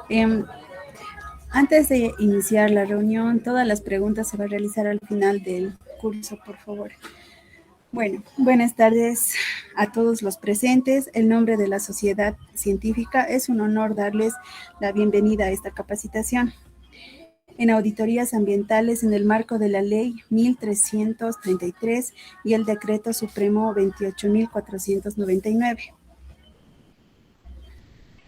Em, Antes de iniciar la reunión, todas las preguntas se van a realizar al final del curso, por favor. Bueno, buenas tardes a todos los presentes. En nombre de la sociedad científica, es un honor darles la bienvenida a esta capacitación en auditorías ambientales en el marco de la Ley 1333 y el Decreto Supremo 28.499.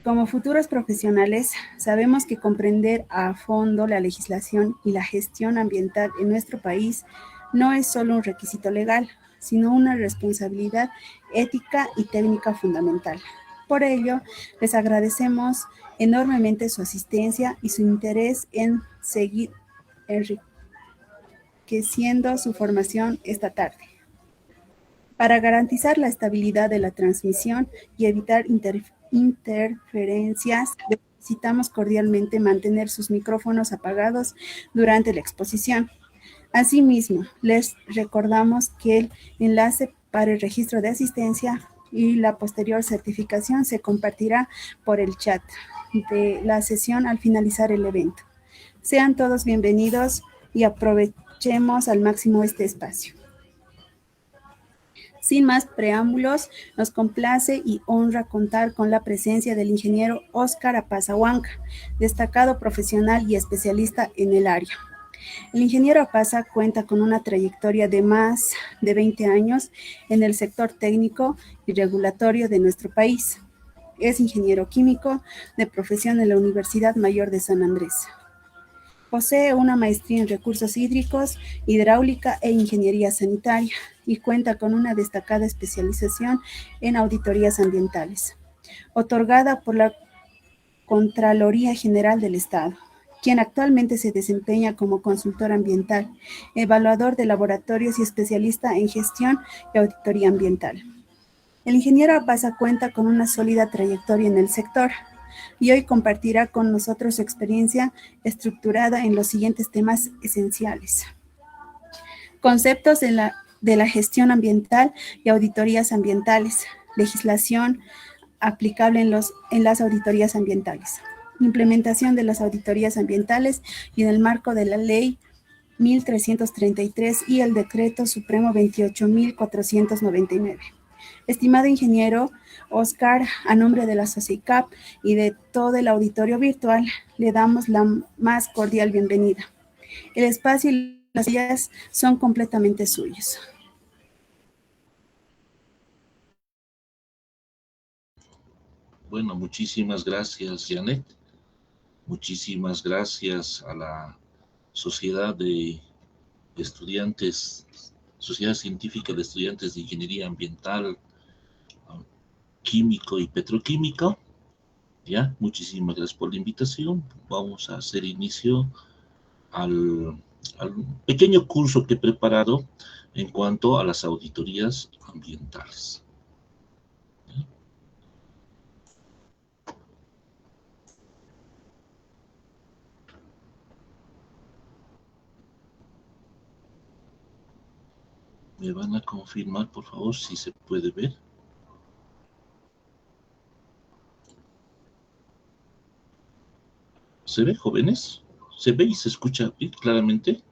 Como futuros profesionales, sabemos que comprender a fondo la legislación y la gestión ambiental en nuestro país no es solo un requisito legal, sino una responsabilidad ética y técnica fundamental. Por ello, les agradecemos enormemente su asistencia y su interés en seguir enriqueciendo su formación esta tarde. Para garantizar la estabilidad de la transmisión y evitar interferencias, necesitamos cordialmente mantener sus micrófonos apagados durante la exposición. Asimismo, les recordamos que el enlace para el registro de asistencia y la posterior certificación se compartirá por el chat de la sesión al finalizar el evento. Sean todos bienvenidos y aprovechemos al máximo este espacio. Sin más preámbulos, nos complace y honra contar con la presencia del ingeniero Óscar Apaza-Huanca, destacado profesional y especialista en el área. El ingeniero Apaza cuenta con una trayectoria de más de 20 años en el sector técnico y regulatorio de nuestro país. Es ingeniero químico de profesión en la Universidad Mayor de San Andrés. Posee una maestría en recursos hídricos, hidráulica e ingeniería sanitaria y cuenta con una destacada especialización en auditorías ambientales, otorgada por la Contraloría General del Estado, quien actualmente se desempeña como consultor ambiental, evaluador de laboratorios y especialista en gestión y auditoría ambiental. El ingeniero Apaza cuenta con una sólida trayectoria en el sector y hoy compartirá con nosotros su experiencia estructurada en los siguientes temas esenciales. Conceptos de la gestión ambiental y auditorías ambientales, legislación aplicable en las auditorías ambientales, implementación de las auditorías ambientales y en el marco de la Ley 1333 y el Decreto Supremo 28.499. Estimado ingeniero Óscar, a nombre de la SOCICAP y de todo el auditorio virtual, le damos la más cordial bienvenida. El espacio y las sillas son completamente suyos. Bueno, muchísimas gracias, Janet. Muchísimas gracias a la Sociedad de Estudiantes, Sociedad Científica de Estudiantes de Ingeniería Ambiental, Químico y Petroquímico. Ya, muchísimas gracias por la invitación. Vamos a hacer inicio al pequeño curso que he preparado en cuanto a las auditorías ambientales. ¿Me van a confirmar, por favor, si se puede ver? ¿Se ve, jóvenes? ¿Se ve y se escucha bien, claramente?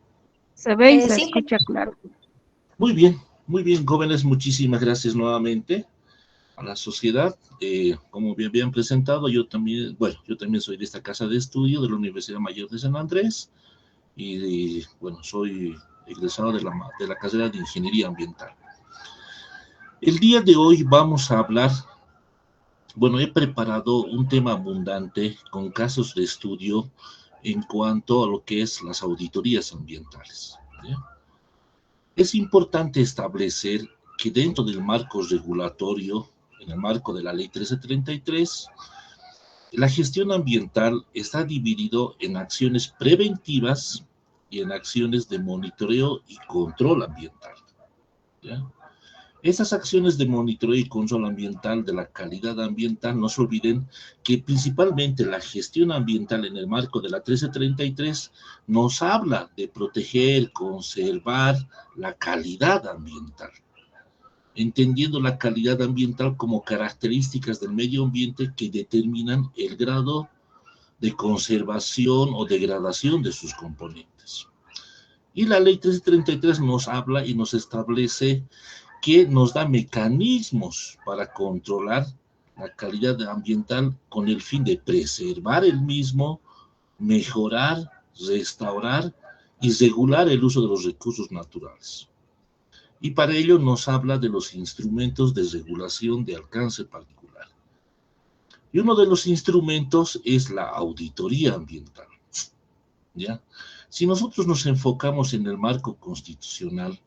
Se ve y se Sí. escucha claro. Muy bien, jóvenes, muchísimas gracias nuevamente a la sociedad. Como me habían presentado, yo también soy de esta casa de estudio de la Universidad Mayor de San Andrés y bueno, soy egresado de la carrera de Ingeniería Ambiental. El día de hoy vamos a hablar, bueno, he preparado un tema abundante con casos de estudio en cuanto a lo que es las auditorías ambientales. ¿Sí? Es importante establecer que dentro del marco regulatorio, en el marco de la Ley 1333, la gestión ambiental está dividido en acciones preventivas y en acciones de monitoreo y control ambiental. ¿Ya? Esas acciones de monitoreo y control ambiental de la calidad ambiental, no se olviden que principalmente la gestión ambiental en el marco de la 1333 nos habla de proteger, conservar la calidad ambiental, entendiendo la calidad ambiental como características del medio ambiente que determinan el grado de conservación o degradación de sus componentes. Y la ley 1333 nos habla y nos establece que nos da mecanismos para controlar la calidad ambiental con el fin de preservar el mismo, mejorar, restaurar y regular el uso de los recursos naturales. Y para ello nos habla de los instrumentos de regulación de alcance particular. Y uno de los instrumentos es la auditoría ambiental, ¿ya? Si nosotros nos enfocamos en el marco constitucional,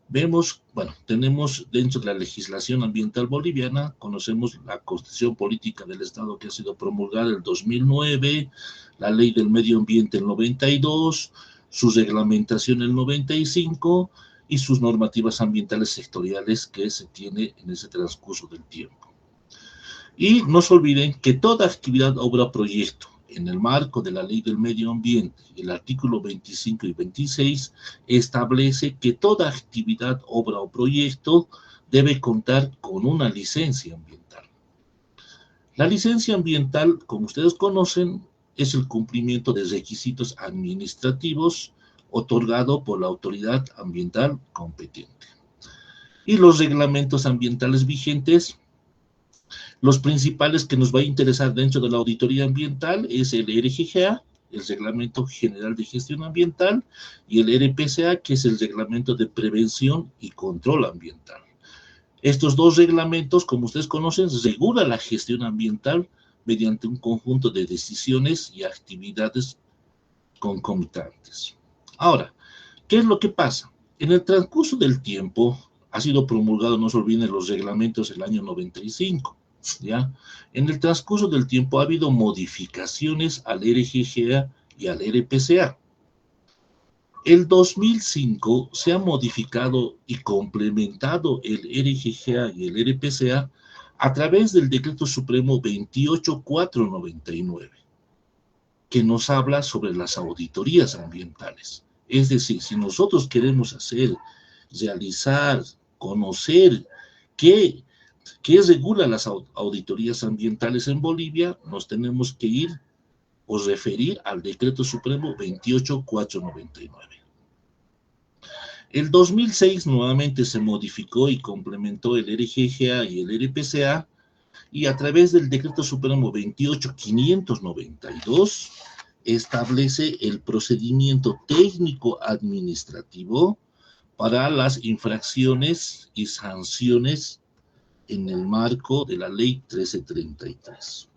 vemos, bueno, tenemos dentro de la legislación ambiental boliviana, conocemos la Constitución Política del Estado que ha sido promulgada en el 2009, la Ley del Medio Ambiente en el 92, su reglamentación en el 95 y sus normativas ambientales sectoriales que se tiene en ese transcurso del tiempo. Y no se olviden que toda actividad, obra o proyecto en el marco de la Ley del Medio Ambiente, el artículo 25 y 26 establece que toda actividad, obra o proyecto debe contar con una licencia ambiental. La licencia ambiental, como ustedes conocen, es el cumplimiento de requisitos administrativos otorgado por la autoridad ambiental competente. Y los reglamentos ambientales vigentes, los principales que nos va a interesar dentro de la auditoría ambiental es el RGGA, el Reglamento General de Gestión Ambiental, y el RPCA, que es el Reglamento de Prevención y Control Ambiental. Estos dos reglamentos, como ustedes conocen, regulan la gestión ambiental mediante un conjunto de decisiones y actividades concomitantes. Ahora, ¿qué es lo que pasa? En el transcurso del tiempo, ha sido promulgado, no se olviden, los reglamentos del año 95, ¿ya? En el transcurso del tiempo ha habido modificaciones al RGGA y al RPCA. El 2005 se ha modificado y complementado el RGGA y el RPCA a través del Decreto Supremo 28499, que nos habla sobre las auditorías ambientales. Es decir, si nosotros queremos hacer, realizar, conocer qué regula las auditorías ambientales en Bolivia, nos tenemos que ir o referir al Decreto Supremo 28499. El 2006 nuevamente se modificó y complementó el RGGA y el RPCA, y a través del Decreto Supremo 28592 establece el procedimiento técnico administrativo para las infracciones y sanciones en el marco de la Ley 1333.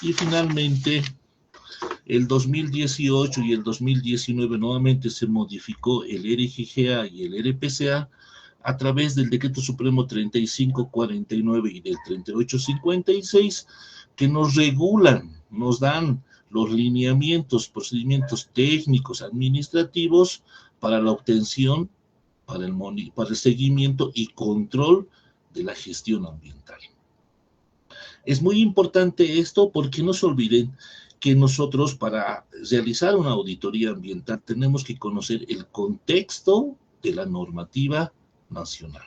Y finalmente, el 2018 y el 2019 nuevamente se modificó el RGGA y el RPCA a través del Decreto Supremo 3549 y del 3856, que nos regulan, nos dan los lineamientos, procedimientos técnicos, administrativos para la obtención, para el seguimiento y control de la gestión ambiental. Es muy importante esto porque no se olviden que nosotros, para realizar una auditoría ambiental, tenemos que conocer el contexto de la normativa nacional.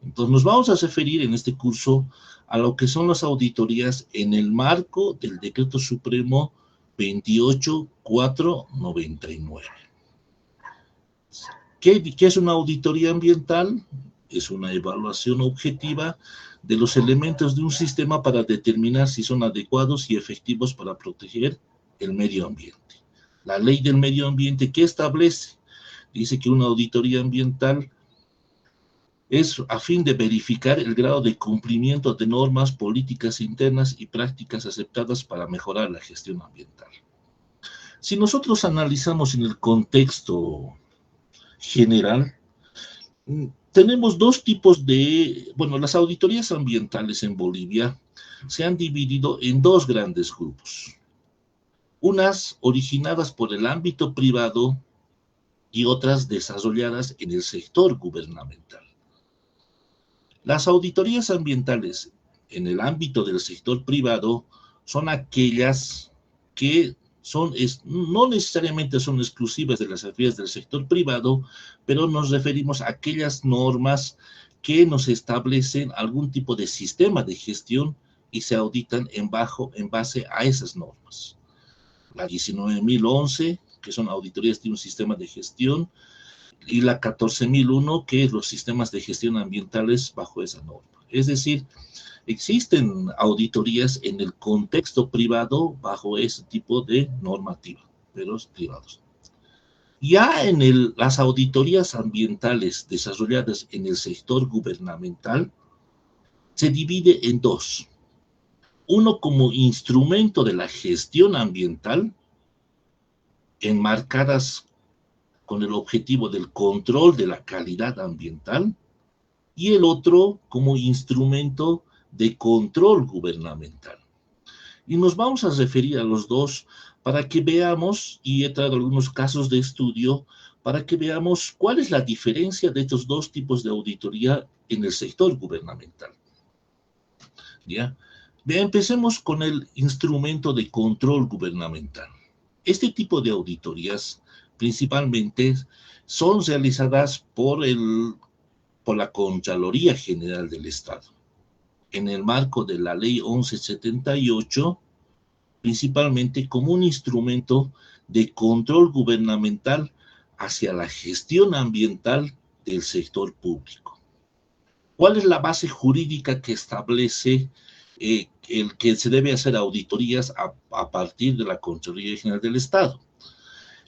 Entonces nos vamos a referir en este curso a lo que son las auditorías en el marco del Decreto Supremo 28499. ¿Qué es una auditoría ambiental? Es una evaluación objetiva de los elementos de un sistema para determinar si son adecuados y efectivos para proteger el medio ambiente. La Ley del Medio Ambiente, ¿qué establece? Dice que una auditoría ambiental es a fin de verificar el grado de cumplimiento de normas, políticas internas y prácticas aceptadas para mejorar la gestión ambiental. Si nosotros analizamos en el contexto general, tenemos dos tipos las auditorías ambientales en Bolivia se han dividido en dos grandes grupos. Unas originadas por el ámbito privado y otras desarrolladas en el sector gubernamental. Las auditorías ambientales en el ámbito del sector privado son aquellas que no necesariamente son exclusivas de las actividades del sector privado, pero nos referimos a aquellas normas que nos establecen algún tipo de sistema de gestión y se auditan en base a esas normas. la 19.011, que son auditorías de un sistema de gestión, y la 14.001, que es los sistemas de gestión ambientales bajo esa norma. Es decir, existen auditorías en el contexto privado bajo ese tipo de normativa, pero privados. Ya en las auditorías ambientales desarrolladas en el sector gubernamental, se divide en dos. Uno como instrumento de la gestión ambiental, enmarcadas con el objetivo del control de la calidad ambiental, y el otro como instrumento de control gubernamental. Y nos vamos a referir a los dos para que veamos, y he traído algunos casos de estudio, para que veamos cuál es la diferencia de estos dos tipos de auditoría en el sector gubernamental. ¿Ya? Empecemos con el instrumento de control gubernamental. Este tipo de auditorías principalmente son realizadas por la Contraloría General del Estado, en el marco de la Ley 1178, principalmente como un instrumento de control gubernamental hacia la gestión ambiental del sector público. ¿Cuál es la base jurídica que establece el que se debe hacer auditorías a partir de la Contraloría General del Estado?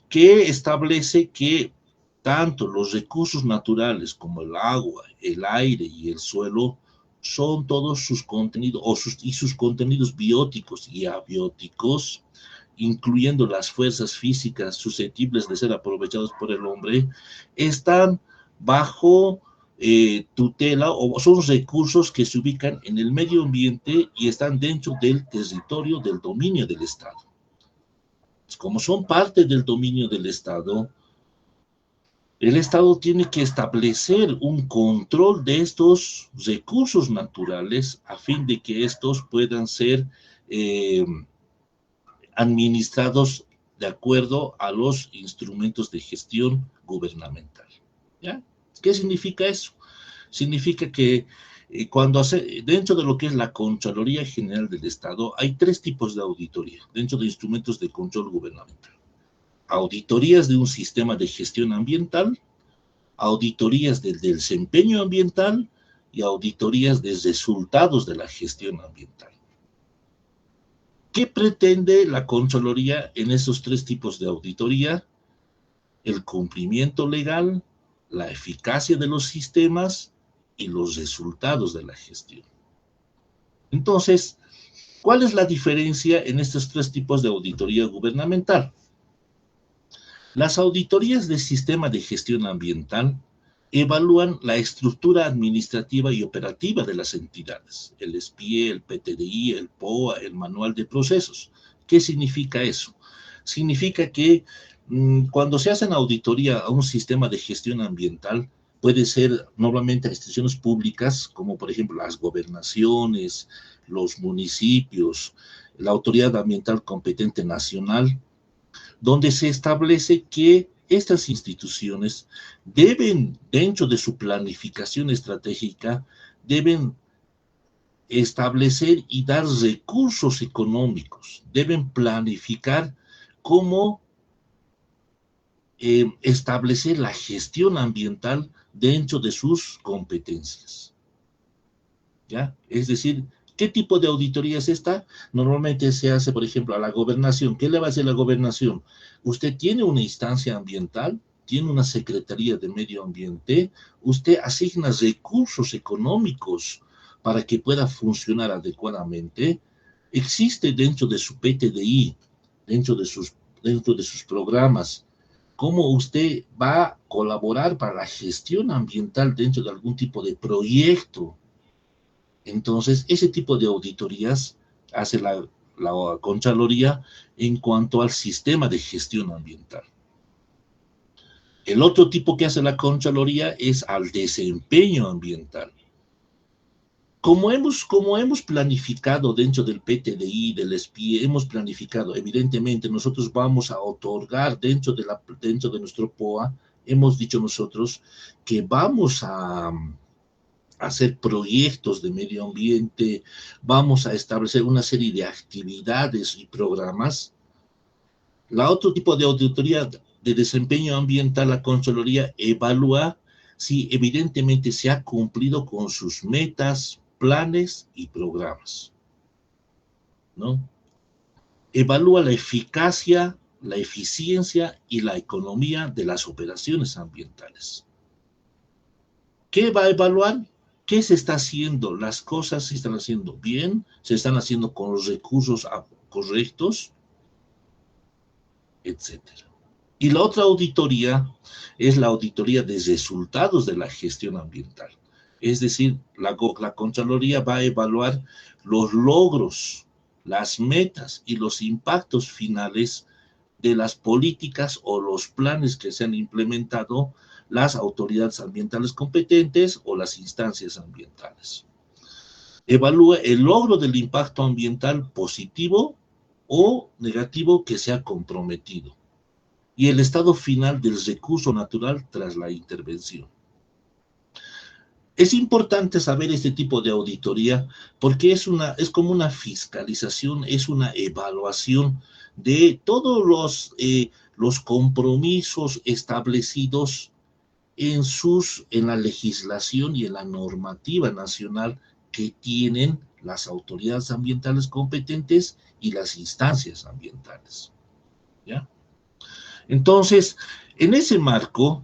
Que establece que tanto los recursos naturales como el agua, el aire y el suelo son todos sus contenidos, sus contenidos bióticos y abióticos, incluyendo las fuerzas físicas susceptibles de ser aprovechados por el hombre, están bajo tutela, o son recursos que se ubican en el medio ambiente y están dentro del territorio del dominio del Estado. Como son parte del dominio del Estado, el Estado tiene que establecer un control de estos recursos naturales a fin de que estos puedan ser administrados de acuerdo a los instrumentos de gestión gubernamental. ¿Ya? ¿Qué significa eso? Significa que dentro de lo que es la Contraloría General del Estado, hay tres tipos de auditoría dentro de instrumentos de control gubernamental. Auditorías de un sistema de gestión ambiental, auditorías del desempeño ambiental y auditorías de resultados de la gestión ambiental. ¿Qué pretende la Contraloría en esos tres tipos de auditoría? El cumplimiento legal, la eficacia de los sistemas y los resultados de la gestión. Entonces, ¿cuál es la diferencia en estos tres tipos de auditoría gubernamental? Las auditorías del sistema de gestión ambiental evalúan la estructura administrativa y operativa de las entidades, el SPIE, el PTDI, el POA, el manual de procesos. ¿Qué significa eso? Significa que cuando se hacen auditoría a un sistema de gestión ambiental, puede ser normalmente a instituciones públicas, como por ejemplo las gobernaciones, los municipios, la autoridad ambiental competente nacional, donde se establece que estas instituciones deben, dentro de su planificación estratégica, deben establecer y dar recursos económicos, deben planificar cómo establecer la gestión ambiental dentro de sus competencias. ¿Ya? Es decir, ¿qué tipo de auditoría es esta? Normalmente se hace, por ejemplo, a la gobernación. ¿Qué le va a hacer la gobernación? Usted tiene una instancia ambiental, tiene una secretaría de medio ambiente, usted asigna recursos económicos para que pueda funcionar adecuadamente. Existe dentro de su PTDI, dentro de sus programas, cómo usted va a colaborar para la gestión ambiental dentro de algún tipo de proyecto. Entonces, ese tipo de auditorías hace la Contraloría en cuanto al sistema de gestión ambiental. El otro tipo que hace la Contraloría es al desempeño ambiental. Como hemos planificado dentro del PTDI, del SPIE, hemos planificado, evidentemente nosotros vamos a otorgar dentro de nuestro POA, hemos dicho nosotros que vamos a hacer proyectos de medio ambiente, vamos a establecer una serie de actividades y programas La otro tipo de auditoría de desempeño ambiental, la Contraloría evalúa si evidentemente se ha cumplido con sus metas, planes y programas, ¿no? Evalúa la eficacia, la eficiencia y la economía de las operaciones ambientales. ¿Qué va a evaluar? ¿Qué se está haciendo? ¿Las cosas se están haciendo bien? ¿Se están haciendo con los recursos correctos? Etcétera. Y la otra auditoría es la auditoría de resultados de la gestión ambiental. Es decir, la Contraloría va a evaluar los logros, las metas y los impactos finales de las políticas o los planes que se han implementado las autoridades ambientales competentes o las instancias ambientales. Evalúa el logro del impacto ambiental positivo o negativo que se ha comprometido y el estado final del recurso natural tras la intervención. Es importante saber este tipo de auditoría porque es como una fiscalización, es una evaluación de todos los compromisos establecidos en la legislación y en la normativa nacional que tienen las autoridades ambientales competentes y las instancias ambientales. ¿Ya? Entonces, en ese marco,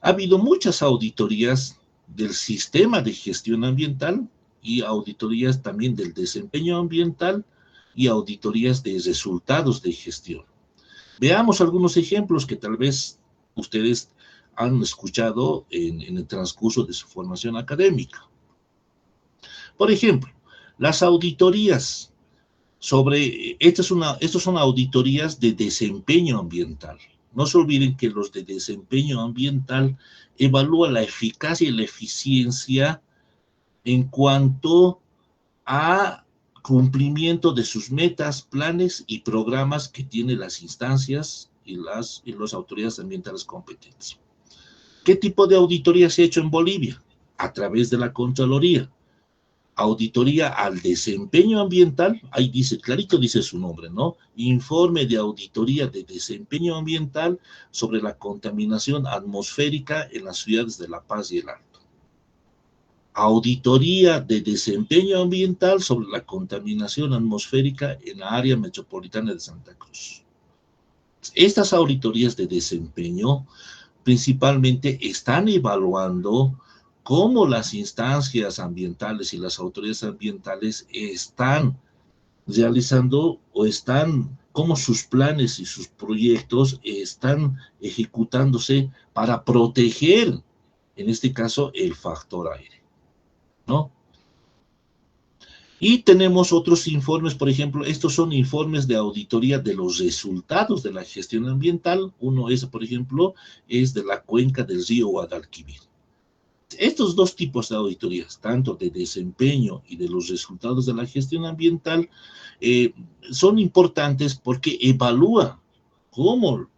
ha habido muchas auditorías del sistema de gestión ambiental y auditorías también del desempeño ambiental y auditorías de resultados de gestión. Veamos algunos ejemplos que tal vez ustedes han escuchado en el transcurso de su formación académica. Por ejemplo, las auditorías estas son auditorías de desempeño ambiental. No se olviden que los de desempeño ambiental evalúan la eficacia y la eficiencia en cuanto a cumplimiento de sus metas, planes y programas que tienen las instancias y las autoridades ambientales competentes. ¿Qué tipo de auditoría se ha hecho en Bolivia? A través de la Contraloría. Auditoría al desempeño ambiental, ahí dice, clarito dice su nombre, ¿no? Informe de auditoría de desempeño ambiental sobre la contaminación atmosférica en las ciudades de La Paz y El Alto. Auditoría de desempeño ambiental sobre la contaminación atmosférica en la área metropolitana de Santa Cruz. Estas auditorías de desempeño principalmente están evaluando cómo las instancias ambientales y las autoridades ambientales están realizando o cómo sus planes y sus proyectos están ejecutándose para proteger, en este caso, el factor aire, ¿no? Y tenemos otros informes, por ejemplo, estos son informes de auditoría de los resultados de la gestión ambiental. Uno es, por ejemplo, es de la cuenca del río Guadalquivir. Estos dos tipos de auditorías, tanto de desempeño y de los resultados de la gestión ambiental, son importantes porque evalúan cómo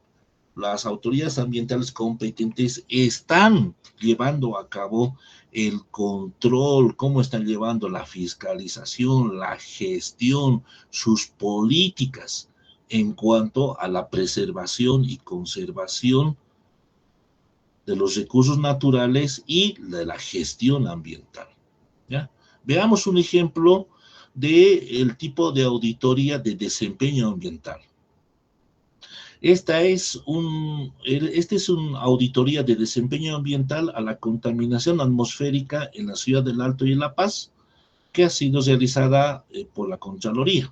las autoridades ambientales competentes están llevando a cabo el control, cómo están llevando la fiscalización, la gestión, sus políticas en cuanto a la preservación y conservación de los recursos naturales y de la gestión ambiental. ¿Ya? Veamos un ejemplo del tipo de auditoría de desempeño ambiental. Esta es una auditoría de desempeño ambiental a la contaminación atmosférica en la ciudad del Alto y en La Paz, que ha sido realizada por la Contraloría.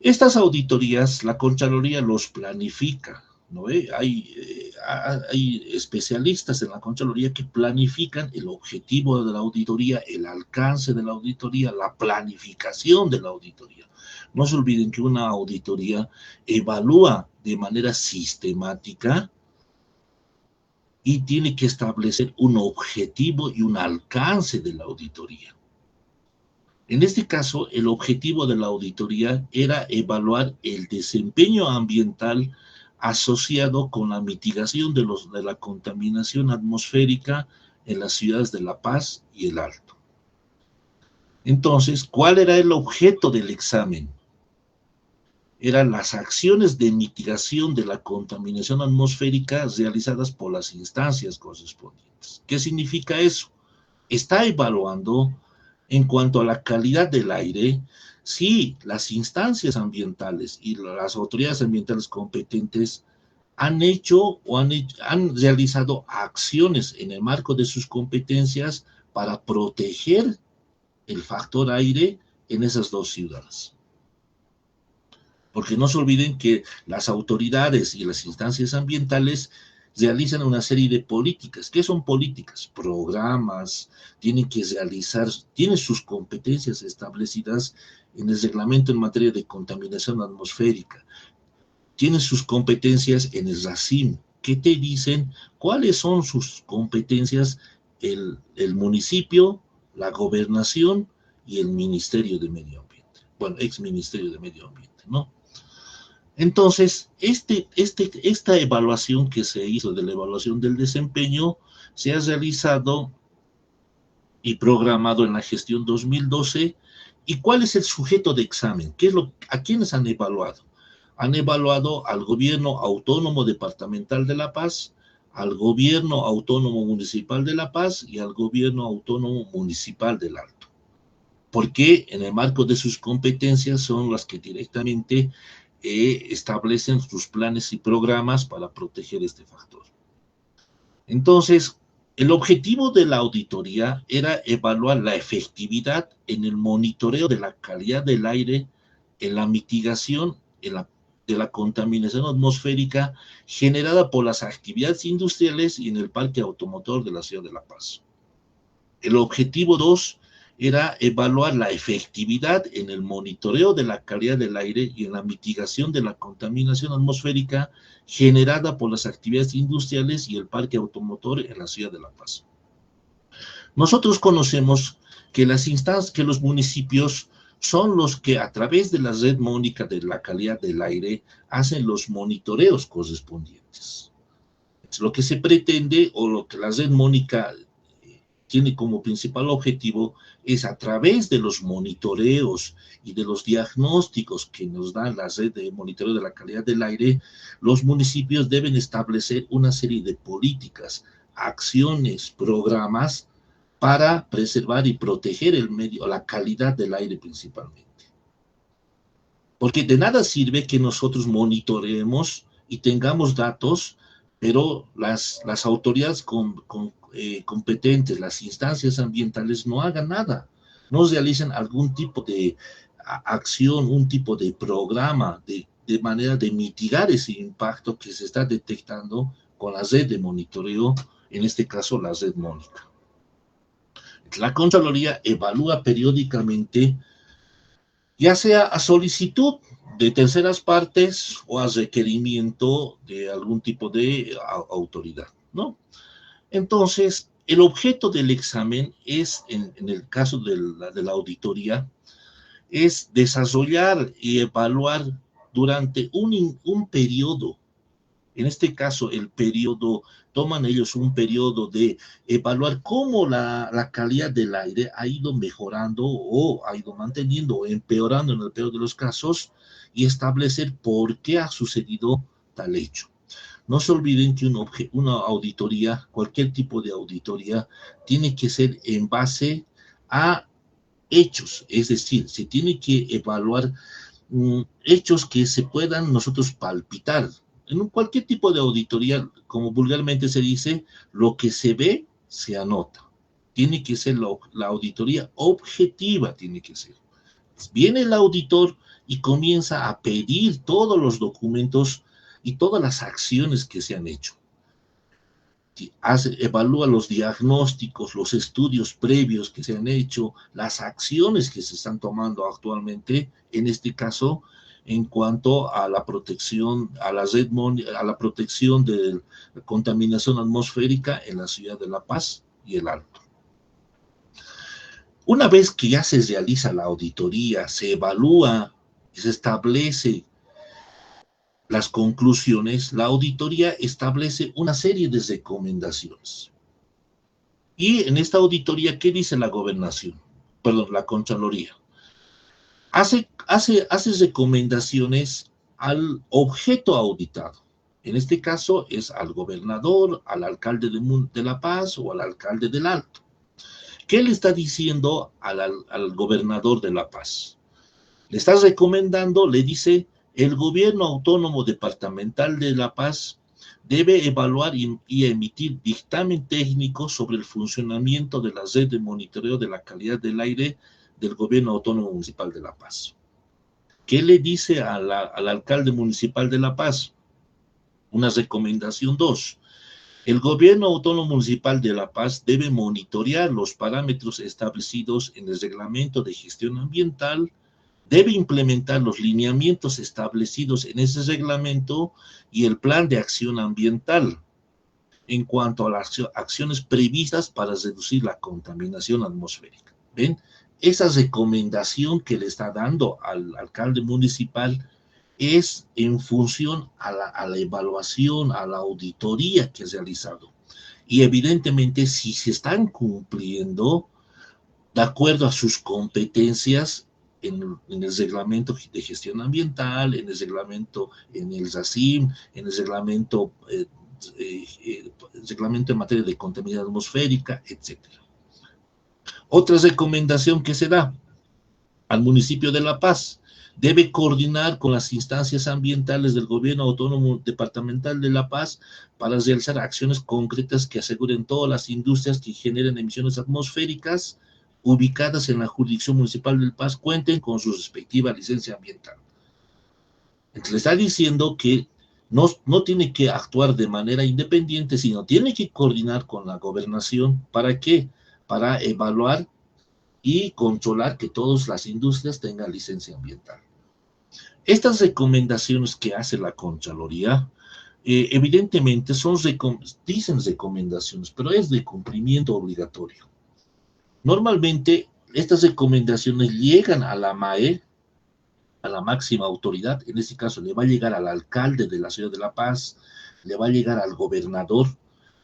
Estas auditorías, la Contraloría los planifica, ¿no? Hay especialistas en la Contraloría que planifican el objetivo de la auditoría, el alcance de la auditoría, la planificación de la auditoría. No se olviden que una auditoría evalúa de manera sistemática y tiene que establecer un objetivo y un alcance de la auditoría. En este caso, el objetivo de la auditoría era evaluar el desempeño ambiental asociado con la mitigación de la contaminación atmosférica en las ciudades de La Paz y El Alto. Entonces, ¿cuál era el objeto del examen? eran las acciones de mitigación de la contaminación atmosférica realizadas por las instancias correspondientes. ¿Qué significa eso? Está evaluando en cuanto a la calidad del aire, si las instancias ambientales y las autoridades ambientales competentes han hecho o han realizado acciones en el marco de sus competencias para proteger el factor aire en esas dos ciudades. Porque no se olviden que las autoridades y las instancias ambientales realizan una serie de políticas. ¿Qué son políticas? Programas, tienen que realizar, tienen sus competencias establecidas en el reglamento en materia de contaminación atmosférica, tienen sus competencias en el RACIM, que te dicen cuáles son sus competencias el municipio, la gobernación y el Ministerio de Medio Ambiente. Bueno, ex Ministerio de Medio Ambiente, ¿no? Entonces, esta evaluación que se hizo de la evaluación del desempeño se ha realizado y programado en la gestión 2012. ¿Y cuál es el sujeto de examen? ¿A quiénes han evaluado? Han evaluado al Gobierno Autónomo Departamental de La Paz, al Gobierno Autónomo Municipal de La Paz y al Gobierno Autónomo Municipal del Alto. Porque en el marco de sus competencias son las que directamente establecen sus planes y programas para proteger este factor. Entonces, el objetivo de la auditoría era evaluar la efectividad en el monitoreo de la calidad del aire, en la mitigación de la contaminación atmosférica generada por las actividades industriales y en el parque automotor de la ciudad de La Paz. El objetivo 2 era evaluar la efectividad en el monitoreo de la calidad del aire y en la mitigación de la contaminación atmosférica generada por las actividades industriales y el parque automotor en la ciudad de La Paz. Nosotros conocemos que que los municipios son los que a través de la red mónica de la calidad del aire hacen los monitoreos correspondientes. Es lo que se pretende o lo que la red mónica tiene como principal objetivo es a través de los monitoreos y de los diagnósticos que nos da la red de monitoreo de la calidad del aire, los municipios deben establecer una serie de políticas, acciones, programas para preservar y proteger el medio, la calidad del aire principalmente. Porque de nada sirve que nosotros monitoreemos y tengamos datos, pero las autoridades competentes, las instancias ambientales no hagan nada, no realicen algún tipo de acción, un tipo de programa de manera de mitigar ese impacto que se está detectando con la red de monitoreo, en este caso la red mónica. La Contraloría evalúa periódicamente, ya sea a solicitud de terceras partes o a requerimiento de algún tipo de autoridad, ¿no? Entonces, el objeto del examen es, en el caso de la auditoría, es desarrollar y evaluar durante un periodo. En este caso, toman ellos un periodo de evaluar cómo la calidad del aire ha ido mejorando o ha ido manteniendo o empeorando en el peor de los casos y establecer por qué ha sucedido tal hecho. No se olviden que una auditoría, cualquier tipo de auditoría, tiene que ser en base a hechos, es decir, se tiene que evaluar hechos que se puedan nosotros palpitar. En cualquier tipo de auditoría, como vulgarmente se dice, lo que se ve, se anota. Tiene que ser la auditoría objetiva, tiene que ser. Viene el auditor y comienza a pedir todos los documentos y todas las acciones que se han hecho. Evalúa los diagnósticos, los estudios previos que se han hecho, las acciones que se están tomando actualmente, en este caso, en cuanto a la protección, a la protección de la contaminación atmosférica en la ciudad de La Paz y el Alto. Una vez que ya se realiza la auditoría, se evalúa y se establece las conclusiones, la auditoría establece una serie de recomendaciones. Y en esta auditoría, ¿qué dice la gobernación? Perdón, la Contraloría. hace recomendaciones al objeto auditado. En este caso es al gobernador, al alcalde de La Paz o al alcalde del Alto. ¿Qué le está diciendo al gobernador de La Paz? Le está recomendando, le dice, el gobierno autónomo departamental de La Paz debe evaluar y emitir dictamen técnico sobre el funcionamiento de la red de monitoreo de la calidad del aire del gobierno autónomo municipal de La Paz. ¿Qué le dice al alcalde municipal de La Paz? Una recomendación 2. El gobierno autónomo municipal de La Paz debe monitorear los parámetros establecidos en el reglamento de gestión ambiental, debe implementar los lineamientos establecidos en ese reglamento y el plan de acción ambiental en cuanto a las acciones previstas para reducir la contaminación atmosférica. ¿Ven? Esa recomendación que le está dando al alcalde municipal es en función a la evaluación, a la auditoría que ha realizado. Y evidentemente, si se están cumpliendo de acuerdo a sus competencias en el reglamento de gestión ambiental, en el reglamento, en el RACIM, en el reglamento en materia de contaminación atmosférica, etc. Otra recomendación que se da al municipio de La Paz: debe coordinar con las instancias ambientales del gobierno autónomo departamental de La Paz para realizar acciones concretas que aseguren todas las industrias que generen emisiones atmosféricas ubicadas en la jurisdicción municipal de La Paz cuenten con su respectiva licencia ambiental. Entonces le está diciendo que no tiene que actuar de manera independiente, sino tiene que coordinar con la gobernación. ¿Para qué? Para evaluar y controlar que todas las industrias tengan licencia ambiental. Estas recomendaciones que hace la Contraloría, evidentemente dicen recomendaciones, pero es de cumplimiento obligatorio. Normalmente, estas recomendaciones llegan a la MAE, a la máxima autoridad. En este caso le va a llegar al alcalde de la ciudad de La Paz, le va a llegar al gobernador,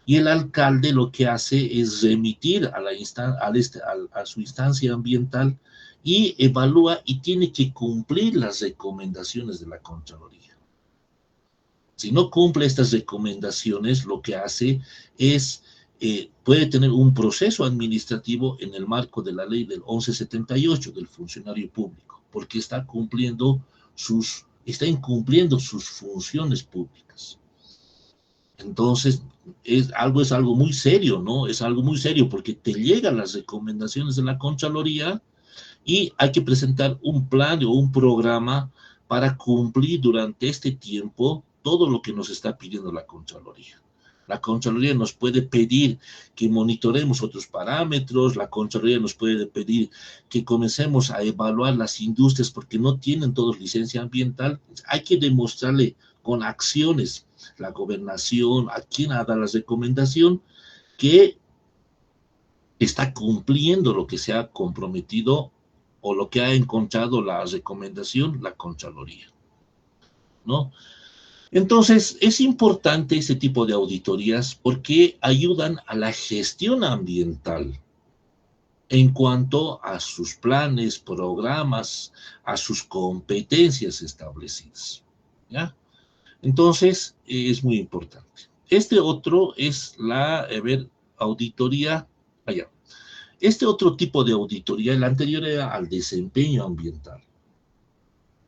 y el alcalde lo que hace es remitir a su instancia ambiental y evalúa y tiene que cumplir las recomendaciones de la Contraloría. Si no cumple estas recomendaciones, lo que hace es, puede tener un proceso administrativo en el marco de la ley del 1178 del funcionario público, porque está incumpliendo sus funciones públicas. Entonces, es algo muy serio, ¿no? Es algo muy serio porque te llegan las recomendaciones de la Contraloría y hay que presentar un plan o un programa para cumplir durante este tiempo todo lo que nos está pidiendo la Contraloría. La Contraloría nos puede pedir que monitoremos otros parámetros, la Contraloría nos puede pedir que comencemos a evaluar las industrias porque no tienen todos licencia ambiental. Hay que demostrarle con acciones, la gobernación, a quien ha dado la recomendación, que está cumpliendo lo que se ha comprometido o lo que ha encontrado la recomendación, la Contraloría, ¿no? Entonces, es importante este tipo de auditorías porque ayudan a la gestión ambiental en cuanto a sus planes, programas, a sus competencias establecidas, ¿ya? Entonces, es muy importante. Este otro es auditoría, allá. Este otro tipo de auditoría, el anterior era al desempeño ambiental.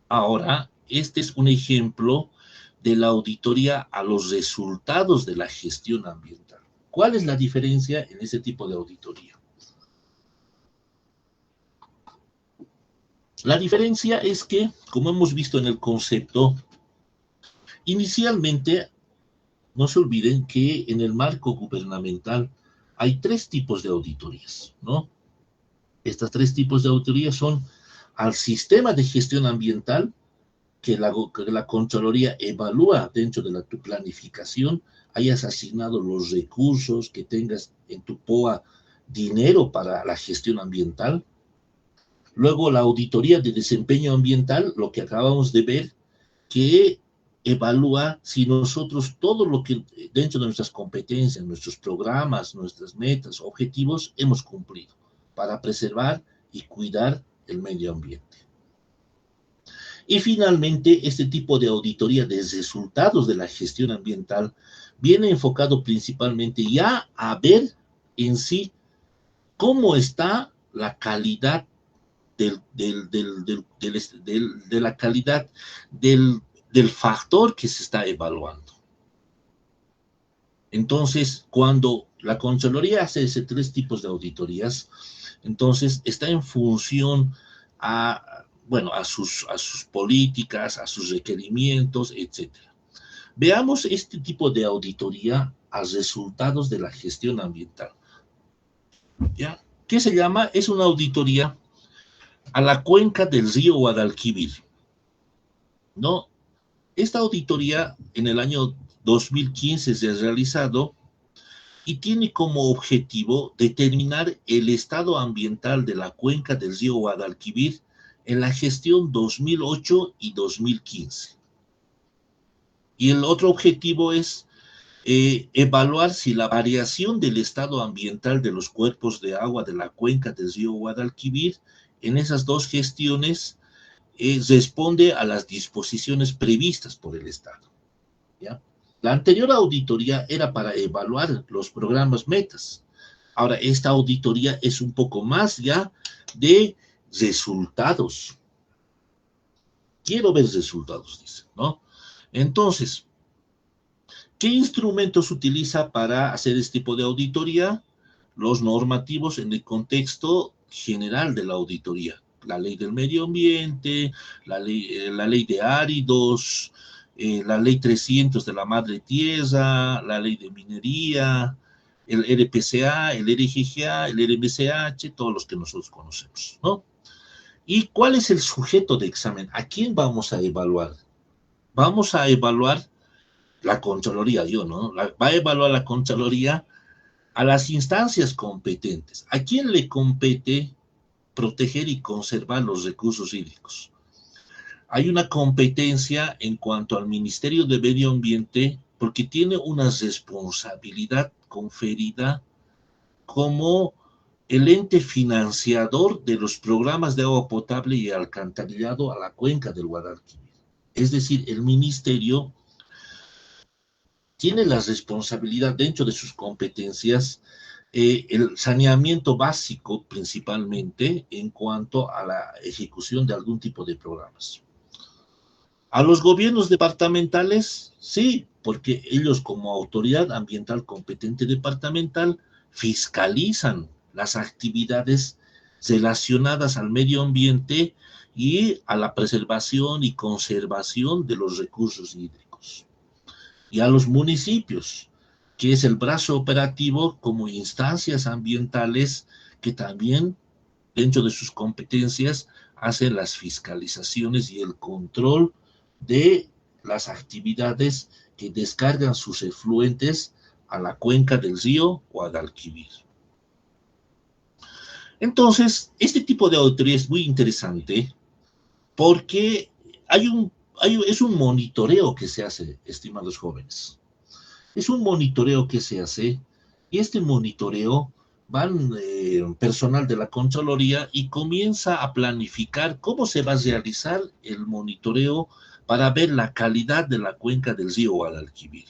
Ahora, este es un ejemplo de la auditoría a los resultados de la gestión ambiental. ¿Cuál es la diferencia en ese tipo de auditoría? La diferencia es que, como hemos visto en el concepto, inicialmente, no se olviden que en el marco gubernamental hay 3 tipos de auditorías, ¿no? Estos 3 tipos de auditorías son al sistema de gestión ambiental, que la Contraloría evalúa dentro de tu planificación, hayas asignado los recursos, que tengas en tu POA dinero para la gestión ambiental. Luego la auditoría de desempeño ambiental, lo que acabamos de ver, que evalúa si nosotros todo lo que dentro de nuestras competencias, nuestros programas, nuestras metas, objetivos, hemos cumplido para preservar y cuidar el medio ambiente. Y finalmente, este tipo de auditoría de resultados de la gestión ambiental viene enfocado principalmente ya a ver en sí cómo está la calidad de la calidad del factor que se está evaluando. Entonces, cuando la Contraloría hace ese tres tipos de auditorías, entonces está en función bueno, a sus políticas, a sus requerimientos, etcétera. Veamos este tipo de auditoría a resultados de la gestión ambiental. ¿Ya? ¿Qué se llama? Es una auditoría a la cuenca del río Guadalquivir, ¿no? Esta auditoría en el año 2015 se ha realizado y tiene como objetivo determinar el estado ambiental de la cuenca del río Guadalquivir en la gestión 2008 y 2015. Y el otro objetivo es evaluar si la variación del estado ambiental de los cuerpos de agua de la cuenca del río Guadalquivir en esas dos gestiones responde a las disposiciones previstas por el Estado. ¿Ya? La anterior auditoría era para evaluar los programas metas. Ahora, esta auditoría es un poco más ya de resultados. Quiero ver resultados, dice, ¿no? Entonces, ¿qué instrumentos utiliza para hacer este tipo de auditoría? Los normativos en el contexto general de la auditoría. La ley del medio ambiente, la ley de áridos, la ley 300 de la madre tierra, la ley de minería, el RPCA, el RGGA, el RMCH, todos los que nosotros conocemos, ¿no? ¿Y cuál es el sujeto de examen? ¿A quién vamos a evaluar? Vamos a evaluar la Contraloría, va a evaluar la Contraloría a las instancias competentes. ¿A quién le compete proteger y conservar los recursos hídricos? Hay una competencia en cuanto al Ministerio de Medio Ambiente porque tiene una responsabilidad conferida como el ente financiador de los programas de agua potable y alcantarillado a la cuenca del Guadalquivir. Es decir, el ministerio tiene la responsabilidad dentro de sus competencias el saneamiento básico principalmente en cuanto a la ejecución de algún tipo de programas. A los gobiernos departamentales, sí, porque ellos como autoridad ambiental competente departamental fiscalizan las actividades relacionadas al medio ambiente y a la preservación y conservación de los recursos hídricos. Y a los municipios, que es el brazo operativo como instancias ambientales que también dentro de sus competencias hacen las fiscalizaciones y el control de las actividades que descargan sus efluentes a la cuenca del río Guadalquivir. Entonces, este tipo de auditoría es muy interesante porque es un monitoreo que se hace, estimados jóvenes. Es un monitoreo que se hace y este monitoreo van personal de la Contraloría y comienza a planificar cómo se va a realizar el monitoreo para ver la calidad de la cuenca del río Guadalquivir.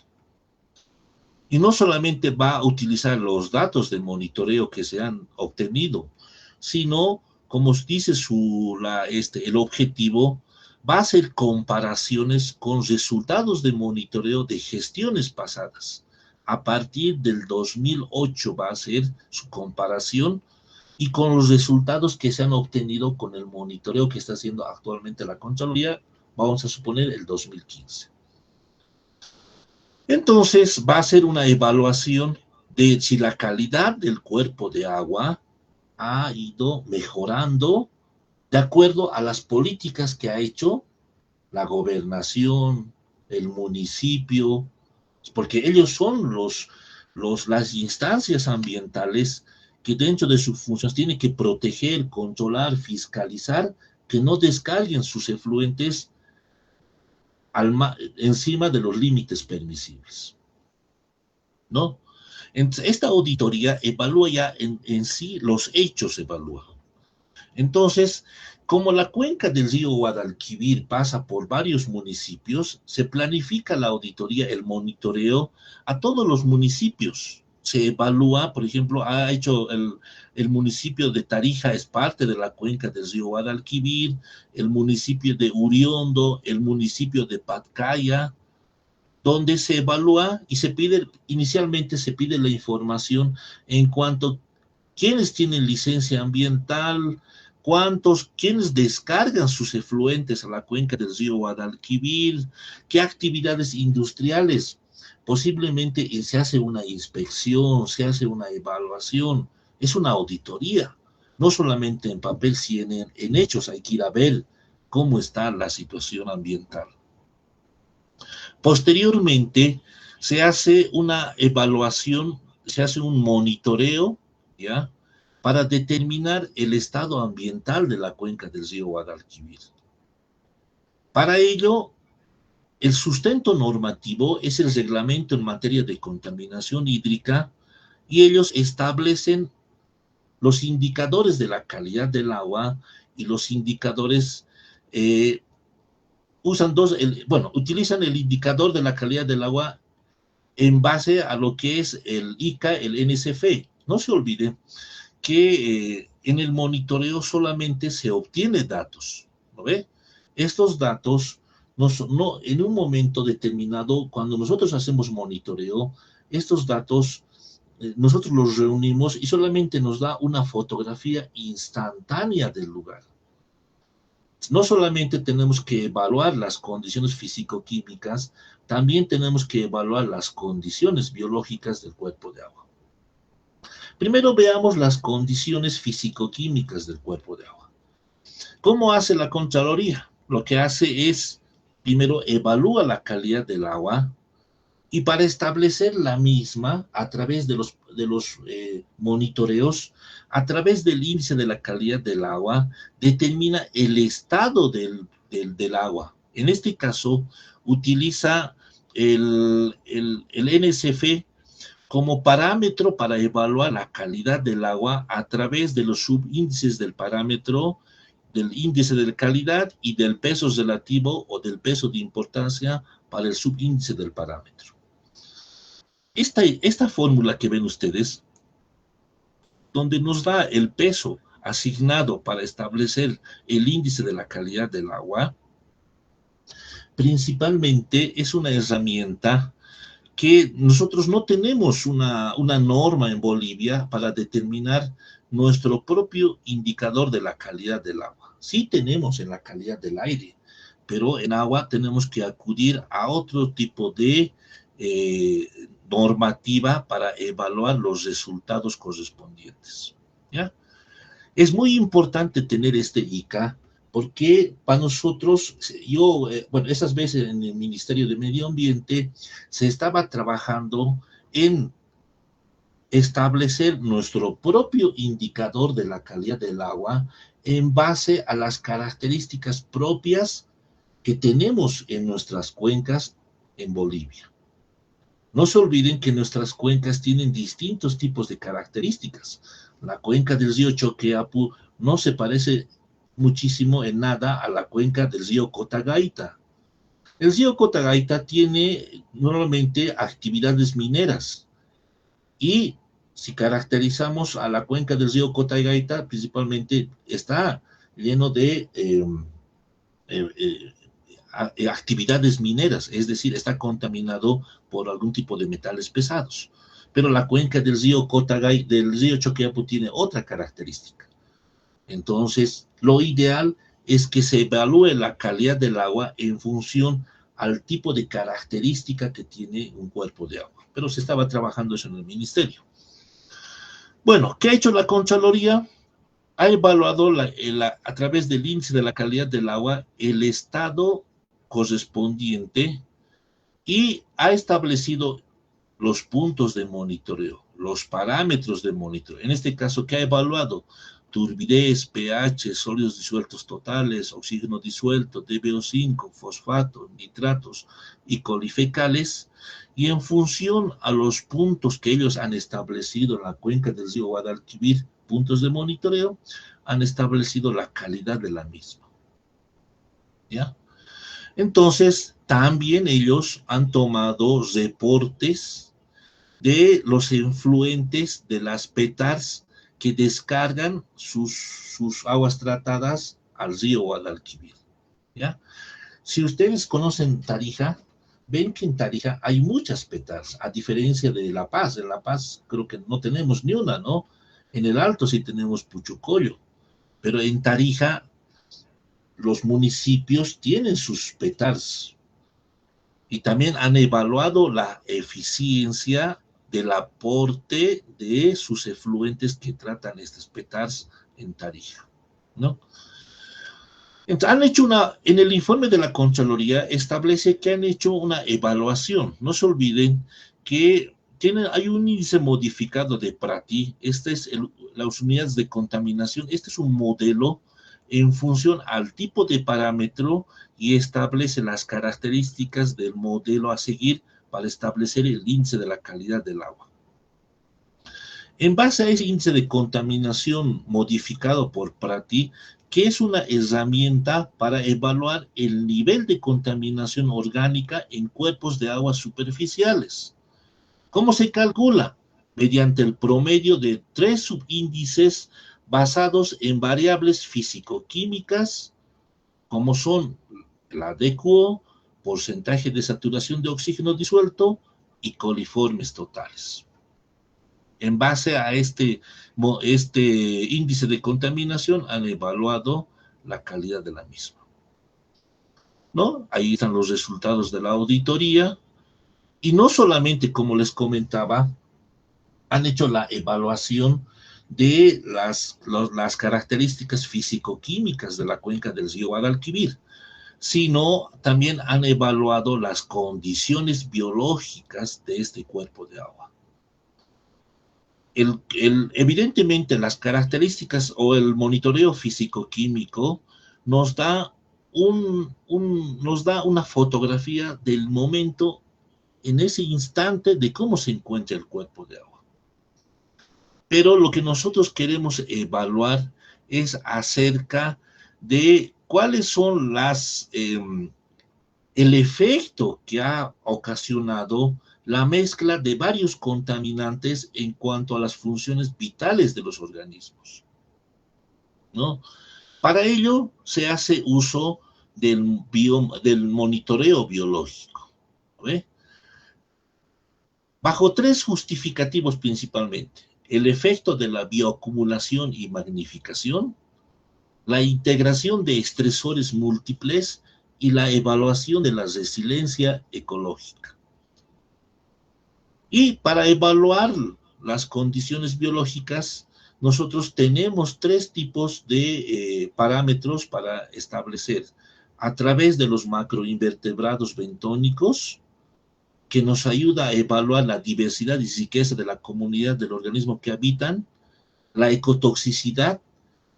Y no solamente va a utilizar los datos de monitoreo que se han obtenido, sino, como dice el objetivo, va a hacer comparaciones con resultados de monitoreo de gestiones pasadas. A partir del 2008 va a hacer su comparación y con los resultados que se han obtenido con el monitoreo que está haciendo actualmente la Contraloría, vamos a suponer el 2015. Entonces va a hacer una evaluación de si la calidad del cuerpo de agua ha ido mejorando de acuerdo a las políticas que ha hecho la gobernación, el municipio, porque ellos son las instancias ambientales que dentro de sus funciones tienen que proteger, controlar, fiscalizar, que no descarguen sus efluentes encima de los límites permisibles, ¿no? Entonces, esta auditoría evalúa ya en sí los hechos, evalúa. Entonces, como la cuenca del río Guadalquivir pasa por varios municipios, se planifica la auditoría, el monitoreo a todos los municipios. Se evalúa, por ejemplo, ha hecho el municipio de Tarija es parte de la cuenca del río Guadalquivir, el municipio de Uriondo, el municipio de Patcaya, donde se evalúa y se pide, inicialmente se pide la información en cuanto a quiénes tienen licencia ambiental, quiénes descargan sus efluentes a la cuenca del río Guadalquivir, qué actividades industriales. Posiblemente se hace una inspección, se hace una evaluación, es una auditoría, no solamente en papel, sino en hechos, hay que ir a ver cómo está la situación ambiental. Posteriormente, se hace una evaluación, se hace un monitoreo, ¿ya?, para determinar el estado ambiental de la cuenca del río Guadalquivir. Para ello, el sustento normativo es el reglamento en materia de contaminación hídrica y ellos establecen los indicadores de la calidad del agua y los indicadores, utilizan el indicador de la calidad del agua en base a lo que es el ICA, el NSF. No se olvide que en el monitoreo solamente se obtiene datos, ¿no ve? Estos datos, no, en un momento determinado, cuando nosotros hacemos monitoreo, estos datos nosotros los reunimos y solamente nos da una fotografía instantánea del lugar. No solamente tenemos que evaluar las condiciones físico-químicas, también tenemos que evaluar las condiciones biológicas del cuerpo de agua. Primero veamos las condiciones físico-químicas del cuerpo de agua. ¿Cómo hace la Contraloría? Lo que hace es, primero, evalúa la calidad del agua y para establecer la misma, a través de los monitoreos, a través del índice de la calidad del agua, determina el estado del agua. En este caso, utiliza el NSF como parámetro para evaluar la calidad del agua a través de los subíndices del parámetro, del índice de calidad y del peso relativo o del peso de importancia para el subíndice del parámetro. Esta fórmula que ven ustedes, donde nos da el peso asignado para establecer el índice de la calidad del agua, principalmente es una herramienta que nosotros no tenemos una norma en Bolivia para determinar nuestro propio indicador de la calidad del agua. Sí tenemos en la calidad del aire, pero en agua tenemos que acudir a otro tipo de normativa para evaluar los resultados correspondientes, ¿ya? Es muy importante tener este ICA porque para nosotros, esas veces en el Ministerio de Medio Ambiente se estaba trabajando en establecer nuestro propio indicador de la calidad del agua en base a las características propias que tenemos en nuestras cuencas en Bolivia. No se olviden que nuestras cuencas tienen distintos tipos de características. La cuenca del río Choqueapu no se parece muchísimo en nada a la cuenca del río Cotagaita. El río Cotagaita tiene normalmente actividades mineras y si caracterizamos a la cuenca del río Cotagaita, principalmente está lleno de actividades mineras, es decir, está contaminado por algún tipo de metales pesados. Pero la cuenca del río del río Choqueapu tiene otra característica. Entonces, lo ideal es que se evalúe la calidad del agua en función al tipo de característica que tiene un cuerpo de agua. Pero se estaba trabajando eso en el ministerio. Bueno, ¿qué ha hecho la Contraloría? Ha evaluado a través del índice de la calidad del agua el estado correspondiente y ha establecido los puntos de monitoreo, los parámetros de monitoreo. En este caso, ¿qué ha evaluado? Turbidez, pH, sólidos disueltos totales, oxígeno disuelto, DBO5, fosfato, nitratos y colifecales, y en función a los puntos que ellos han establecido en la cuenca del río Guadalquivir puntos de monitoreo, han establecido la calidad de la misma. ¿Ya? Entonces, también ellos han tomado reportes de los efluentes de las PETARs que descargan sus aguas tratadas al río Guadalquivir. ¿Ya? Si ustedes conocen Tarija, ven que en Tarija hay muchas PETARs, a diferencia de La Paz. En La Paz creo que no tenemos ni una, ¿no? En el Alto sí tenemos Puchucoyo, pero en Tarija los municipios tienen sus PETARs y también han evaluado la eficiencia del aporte de sus efluentes que tratan estas PETARs en Tarija, ¿no? Entonces, han hecho en el informe de la Contraloría establece que han hecho una evaluación. No se olviden que hay un índice modificado de Prati, las unidades de contaminación, este es un modelo en función al tipo de parámetro y establece las características del modelo a seguir para establecer el índice de la calidad del agua. En base a ese índice de contaminación modificado por Prati, que es una herramienta para evaluar el nivel de contaminación orgánica en cuerpos de aguas superficiales. ¿Cómo se calcula? Mediante el promedio de 3 subíndices basados en variables físico-químicas, como son la DQO, porcentaje de saturación de oxígeno disuelto y coliformes totales. En base a este índice de contaminación han evaluado la calidad de la misma, ¿no? Ahí están los resultados de la auditoría y no solamente, como les comentaba, han hecho la evaluación de las características físico-químicas de la cuenca del río Guadalquivir, sino también han evaluado las condiciones biológicas de este cuerpo de agua. Evidentemente, las características o el monitoreo físico-químico nos da una fotografía del momento, en ese instante, de cómo se encuentra el cuerpo de agua. Pero lo que nosotros queremos evaluar es acerca de cuáles son el efecto que ha ocasionado la mezcla de varios contaminantes en cuanto a las funciones vitales de los organismos, ¿no? Para ello se hace uso del monitoreo biológico, ¿ve? Bajo 3 justificativos principalmente: el efecto de la bioacumulación y magnificación, la integración de estresores múltiples y la evaluación de la resiliencia ecológica. Y para evaluar las condiciones biológicas, nosotros tenemos 3 tipos de parámetros para establecer: a través de los macroinvertebrados bentónicos, que nos ayuda a evaluar la diversidad y riqueza de la comunidad del organismo que habitan; la ecotoxicidad,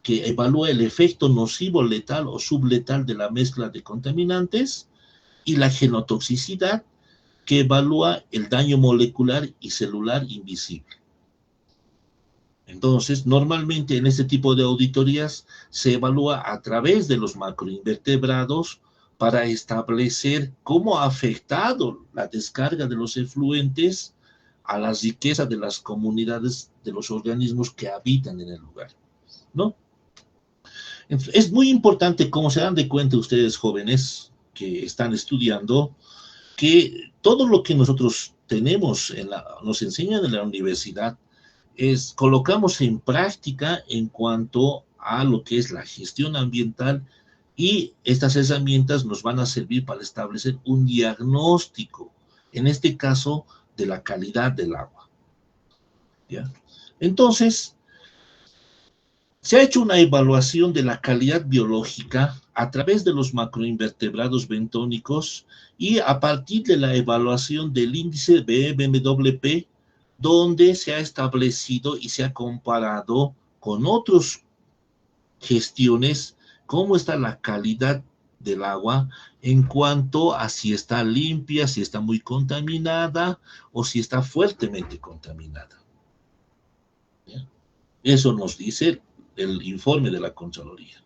que evalúa el efecto nocivo, letal o subletal de la mezcla de contaminantes; y la genotoxicidad, que evalúa el daño molecular y celular invisible. Entonces, normalmente en este tipo de auditorías se evalúa a través de los macroinvertebrados para establecer cómo ha afectado la descarga de los efluentes a la riqueza de las comunidades de los organismos que habitan en el lugar, ¿no? Entonces, es muy importante, como se dan de cuenta ustedes jóvenes que están estudiando, que todo lo que nosotros tenemos, nos enseñan en la universidad, colocamos en práctica en cuanto a lo que es la gestión ambiental, y estas herramientas nos van a servir para establecer un diagnóstico, en este caso, de la calidad del agua, ¿ya? Entonces, se ha hecho una evaluación de la calidad biológica a través de los macroinvertebrados bentónicos y a partir de la evaluación del índice BMWP, donde se ha establecido y se ha comparado con otras gestiones cómo está la calidad del agua en cuanto a si está limpia, si está muy contaminada o si está fuertemente contaminada, ¿ya? Eso nos dice el informe de la Contraloría.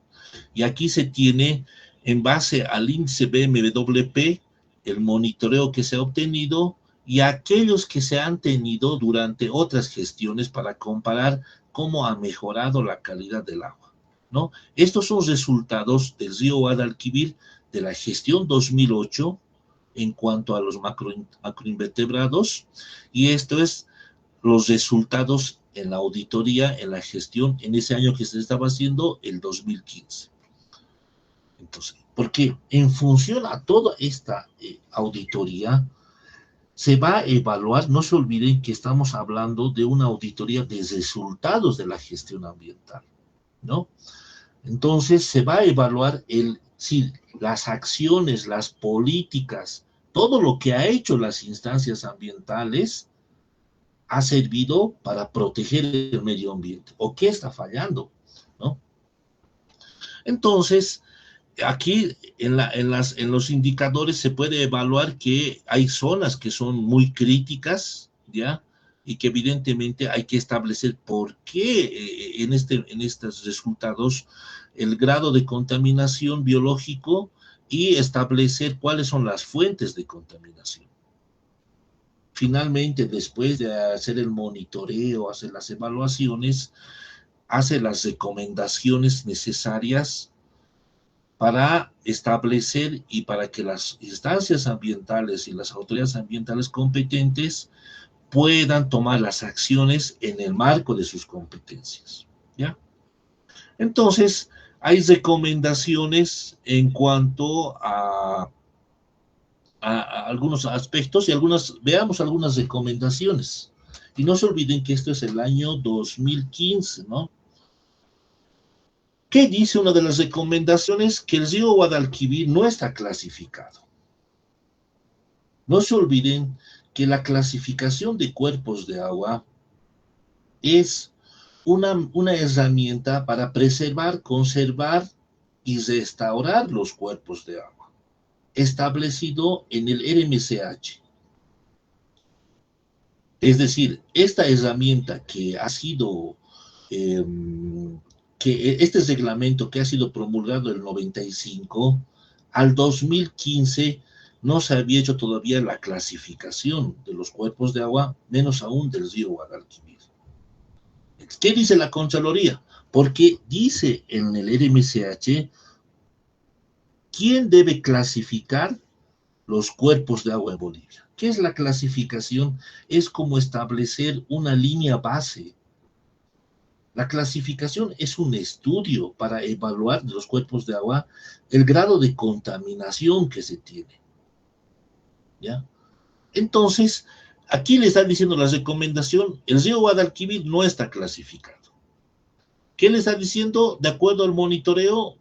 Y aquí se tiene, en base al índice BMWP, el monitoreo que se ha obtenido y aquellos que se han tenido durante otras gestiones para comparar cómo ha mejorado la calidad del agua, ¿no? Estos son resultados del río Guadalquivir de la gestión 2008 en cuanto a los macroinvertebrados, y esto es los resultados en la auditoría, en la gestión, en ese año que se estaba haciendo, el 2015. Entonces, porque en función a toda esta auditoría, se va a evaluar, no se olviden que estamos hablando de una auditoría de resultados de la gestión ambiental, ¿no? Entonces, se va a evaluar si las acciones, las políticas, todo lo que ha hecho las instancias ambientales ha servido para proteger el medio ambiente, o qué está fallando, ¿no? Entonces, aquí en los indicadores se puede evaluar que hay zonas que son muy críticas, ¿ya? Y que evidentemente hay que establecer por qué en estos resultados el grado de contaminación biológico y establecer cuáles son las fuentes de contaminación. Finalmente, después de hacer el monitoreo, hacer las evaluaciones, hace las recomendaciones necesarias para establecer y para que las instancias ambientales y las autoridades ambientales competentes puedan tomar las acciones en el marco de sus competencias, ¿ya? Entonces, hay recomendaciones en cuanto a algunos aspectos y veamos algunas recomendaciones. Y no se olviden que esto es el año 2015, ¿no? ¿Qué dice una de las recomendaciones? Que el río Guadalquivir no está clasificado. No se olviden que la clasificación de cuerpos de agua es una herramienta para preservar, conservar y restaurar los cuerpos de agua, establecido en el RMCH. Es decir, esta herramienta que ha sido este reglamento que ha sido promulgado en el 95, al 2015 no se había hecho todavía la clasificación de los cuerpos de agua, menos aún del río Guadalquivir. ¿Qué dice la Contraloría? Porque dice en el RMCH quién debe clasificar los cuerpos de agua en Bolivia. ¿Qué es la clasificación? Es como establecer una línea base. La clasificación es un estudio para evaluar de los cuerpos de agua el grado de contaminación que se tiene, ¿ya? Entonces, aquí le están diciendo la recomendación, el río Guadalquivir no está clasificado. ¿Qué le está diciendo? De acuerdo al monitoreo,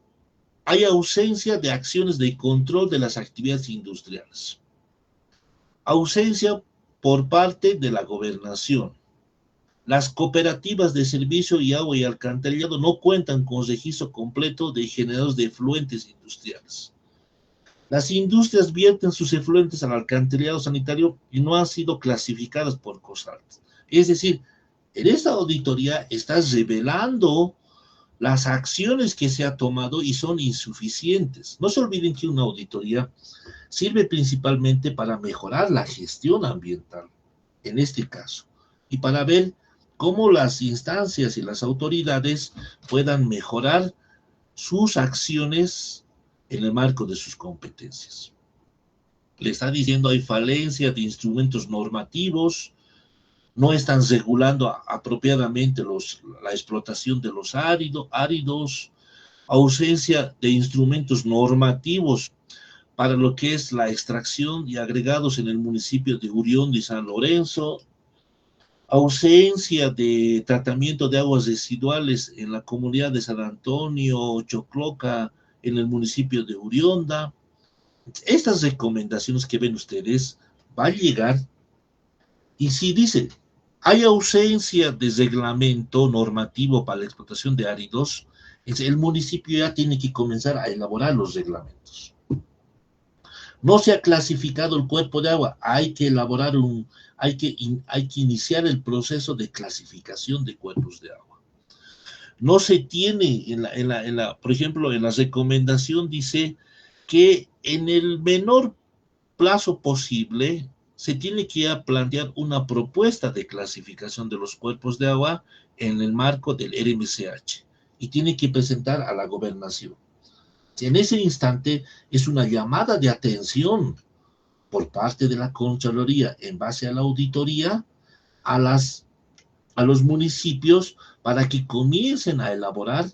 hay ausencia de acciones de control de las actividades industriales. Ausencia por parte de la gobernación. Las cooperativas de servicio y agua y alcantarillado no cuentan con registro completo de generadores de efluentes industriales. Las industrias vierten sus efluentes al alcantarillado sanitario y no han sido clasificadas por COSALT. Es decir, en esta auditoría está revelando las acciones que se ha tomado y son insuficientes. No se olviden que una auditoría sirve principalmente para mejorar la gestión ambiental, en este caso, y para ver cómo las instancias y las autoridades puedan mejorar sus acciones en el marco de sus competencias. Le está diciendo hay falencia de instrumentos normativos, no están regulando apropiadamente la explotación de los áridos, ausencia de instrumentos normativos para lo que es la extracción y agregados en el municipio de Uriondo y San Lorenzo, ausencia de tratamiento de aguas residuales en la comunidad de San Antonio, Chocloca, en el municipio de Urionda. Estas recomendaciones que ven ustedes va a llegar, y si dicen, hay ausencia de reglamento normativo para la explotación de áridos, el municipio ya tiene que comenzar a elaborar los reglamentos. No se ha clasificado el cuerpo de agua, hay que iniciar el proceso de clasificación de cuerpos de agua. No se tiene, por ejemplo, en la recomendación dice que en el menor plazo posible se tiene que plantear una propuesta de clasificación de los cuerpos de agua en el marco del RMCH y tiene que presentar a la gobernación. En ese instante es una llamada de atención por parte de la Contraloría en base a la auditoría a los municipios para que comiencen a elaborar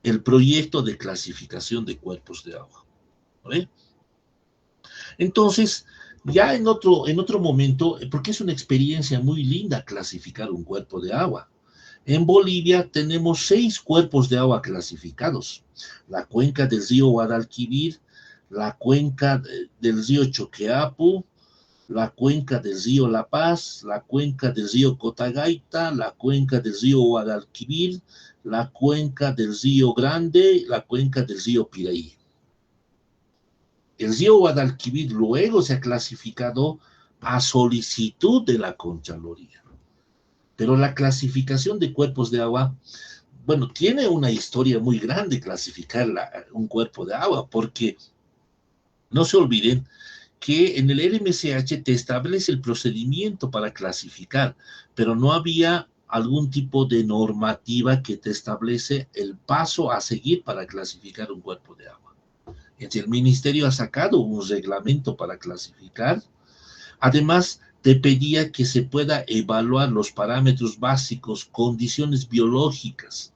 el proyecto de clasificación de cuerpos de agua. ¿Vale? Entonces, ya en otro momento, porque es una experiencia muy linda clasificar un cuerpo de agua. En Bolivia tenemos 6 cuerpos de agua clasificados. La cuenca del río Guadalquivir, la cuenca del río Choqueapu, la cuenca del río La Paz, la cuenca del río Cotagaita, la cuenca del río Guadalquivir, la cuenca del río Grande, la cuenca del río Piraí. El río Guadalquivir luego se ha clasificado a solicitud de la Contraloría. Pero la clasificación de cuerpos de agua, bueno, tiene una historia muy grande clasificar un cuerpo de agua, porque no se olviden que en el RMCH te establece el procedimiento para clasificar, pero no había algún tipo de normativa que te establece el paso a seguir para clasificar un cuerpo de agua. Entonces, el ministerio ha sacado un reglamento para clasificar. Además, te pedía que se pueda evaluar los parámetros básicos, condiciones biológicas.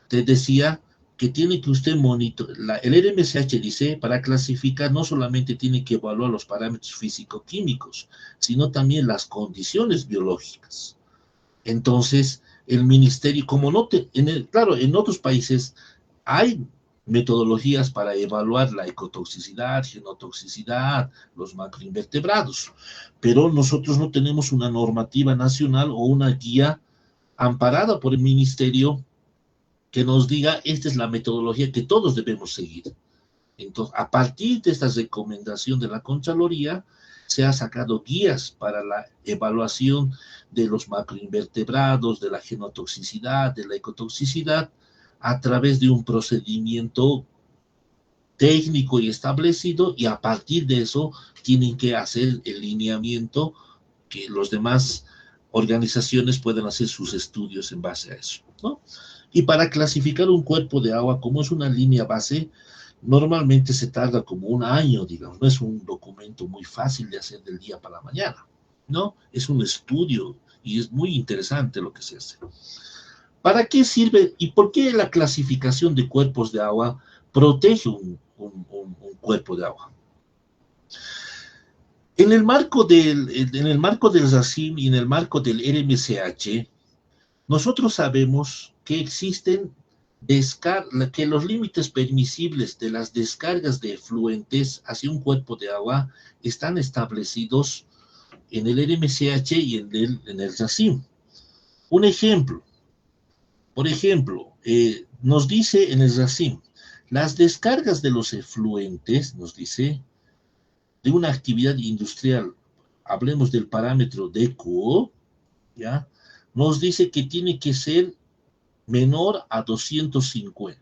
Te decía que tiene que usted monitorear. El RMCH dice, para clasificar no solamente tiene que evaluar los parámetros físico-químicos, sino también las condiciones biológicas. Entonces, el ministerio, como claro, en otros países hay metodologías para evaluar la ecotoxicidad, genotoxicidad, los macroinvertebrados, pero nosotros no tenemos una normativa nacional o una guía amparada por el ministerio que nos diga esta es la metodología que todos debemos seguir. Entonces, a partir de esta recomendación de la Contraloría, se ha sacado guías para la evaluación de los macroinvertebrados, de la genotoxicidad, de la ecotoxicidad, a través de un procedimiento técnico y establecido, y a partir de eso tienen que hacer el lineamiento que los demás organizaciones puedan hacer sus estudios en base a eso, ¿no? Y para clasificar un cuerpo de agua, como es una línea base, normalmente se tarda como un año, digamos, no es un documento muy fácil de hacer del día para la mañana, ¿no? Es un estudio y es muy interesante lo que se hace. ¿Para qué sirve y por qué la clasificación de cuerpos de agua protege un cuerpo de agua? En el marco del RACIM y en el marco del RMCH, nosotros sabemos que existen que los límites permisibles de las descargas de efluentes hacia un cuerpo de agua están establecidos en el RMCH y en el RACIM. Un ejemplo, por ejemplo, nos dice en el RACIM, las descargas de los efluentes, nos dice, de una actividad industrial, hablemos del parámetro DQO, ¿ya? Nos dice que tiene que ser menor a 250.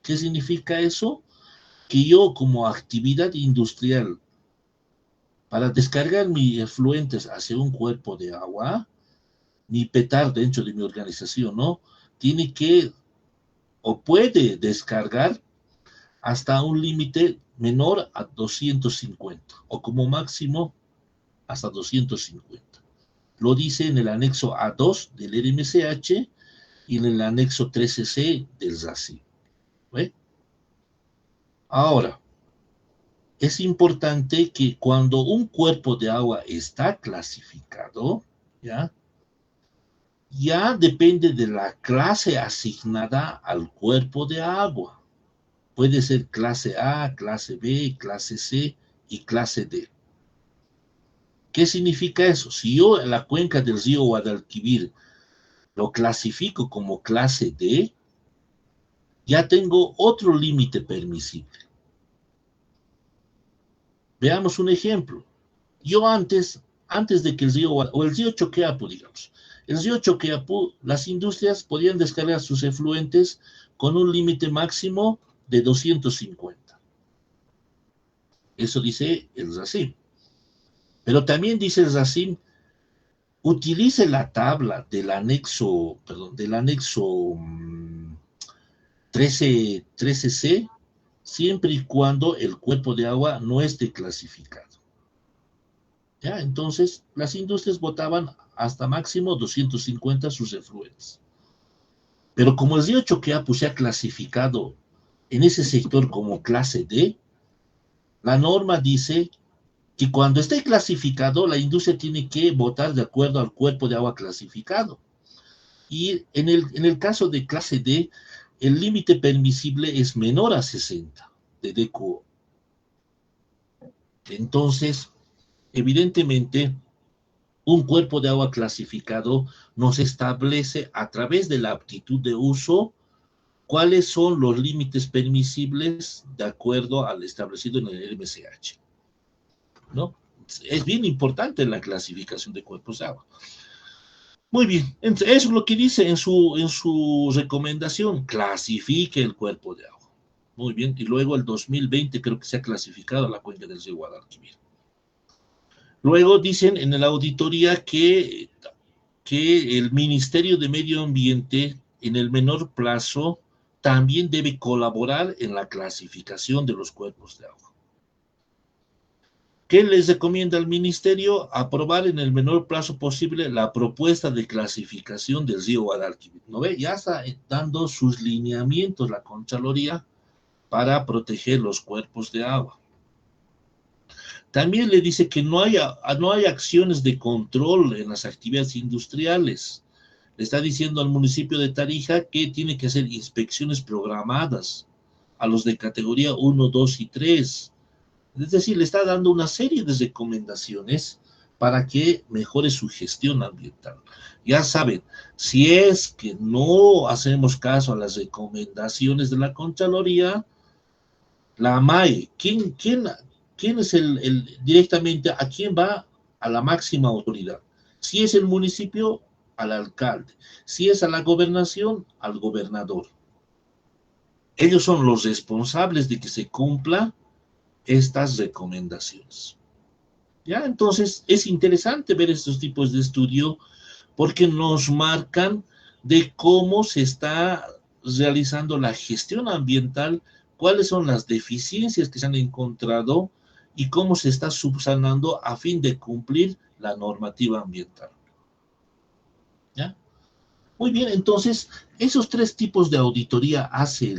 ¿Qué significa eso? Que yo como actividad industrial, para descargar mis efluentes hacia un cuerpo de agua, mi PETAR dentro de mi organización, ¿no? Tiene que o puede descargar hasta un límite menor a 250 o como máximo hasta 250. Lo dice en el anexo A2 del RMCH y en el anexo 13C del RACIM. ¿Ve? Ahora, es importante que cuando un cuerpo de agua está clasificado, ya depende de la clase asignada al cuerpo de agua. Puede ser clase A, clase B, clase C y clase D. ¿Qué significa eso? Si yo en la cuenca del río Guadalquivir lo clasifico como clase D, ya tengo otro límite permisible. Veamos un ejemplo. Yo antes de que el río, o el río Choqueapu, digamos, El río Choqueapú, las industrias podían descargar sus efluentes con un límite máximo de 250. Eso dice el RACIM. Pero también dice el RACIM, utilice la tabla del anexo, perdón, del anexo 13C, siempre y cuando el cuerpo de agua no esté clasificado. ¿Ya? Entonces, las industrias botaban hasta máximo 250 sus efluentes. Pero como el río Choqueapú se ha clasificado en ese sector como clase D, la norma dice que cuando esté clasificado, la industria tiene que botar de acuerdo al cuerpo de agua clasificado. Y en el caso de clase D, el límite permisible es menor a 60 de DQO. Entonces, evidentemente, un cuerpo de agua clasificado nos establece a través de la aptitud de uso cuáles son los límites permisibles de acuerdo al establecido en el MCH, ¿no? Es bien importante la clasificación de cuerpos de agua. Muy bien, eso es lo que dice en su recomendación, clasifique el cuerpo de agua. Muy bien, y luego el 2020 creo que se ha clasificado la cuenca del río Guadalquivir. Luego dicen en la auditoría que el Ministerio de Medio Ambiente en el menor plazo también debe colaborar en la clasificación de los cuerpos de agua. ¿Qué les recomienda el Ministerio? Aprobar en el menor plazo posible la propuesta de clasificación del río Guadalquivir. ¿No ve? Ya está dando sus lineamientos la Contraloría para proteger los cuerpos de agua. También le dice que no hay acciones de control en las actividades industriales. Le está diciendo al municipio de Tarija que tiene que hacer inspecciones programadas a los de categoría 1, 2 y 3. Es decir, le está dando una serie de recomendaciones para que mejore su gestión ambiental. Ya saben, si es que no hacemos caso a las recomendaciones de la Contraloría, la AMAE, ¿quién es directamente a quién va? A la máxima autoridad? Si es el municipio, al alcalde. Si es a la gobernación, al gobernador. Ellos son los responsables de que se cumpla estas recomendaciones. ¿Ya? Entonces, es interesante ver estos tipos de estudio porque nos marcan de cómo se está realizando la gestión ambiental, cuáles son las deficiencias que se han encontrado y cómo se está subsanando a fin de cumplir la normativa ambiental. ¿Ya? Muy bien, entonces, esos tres tipos de auditoría hace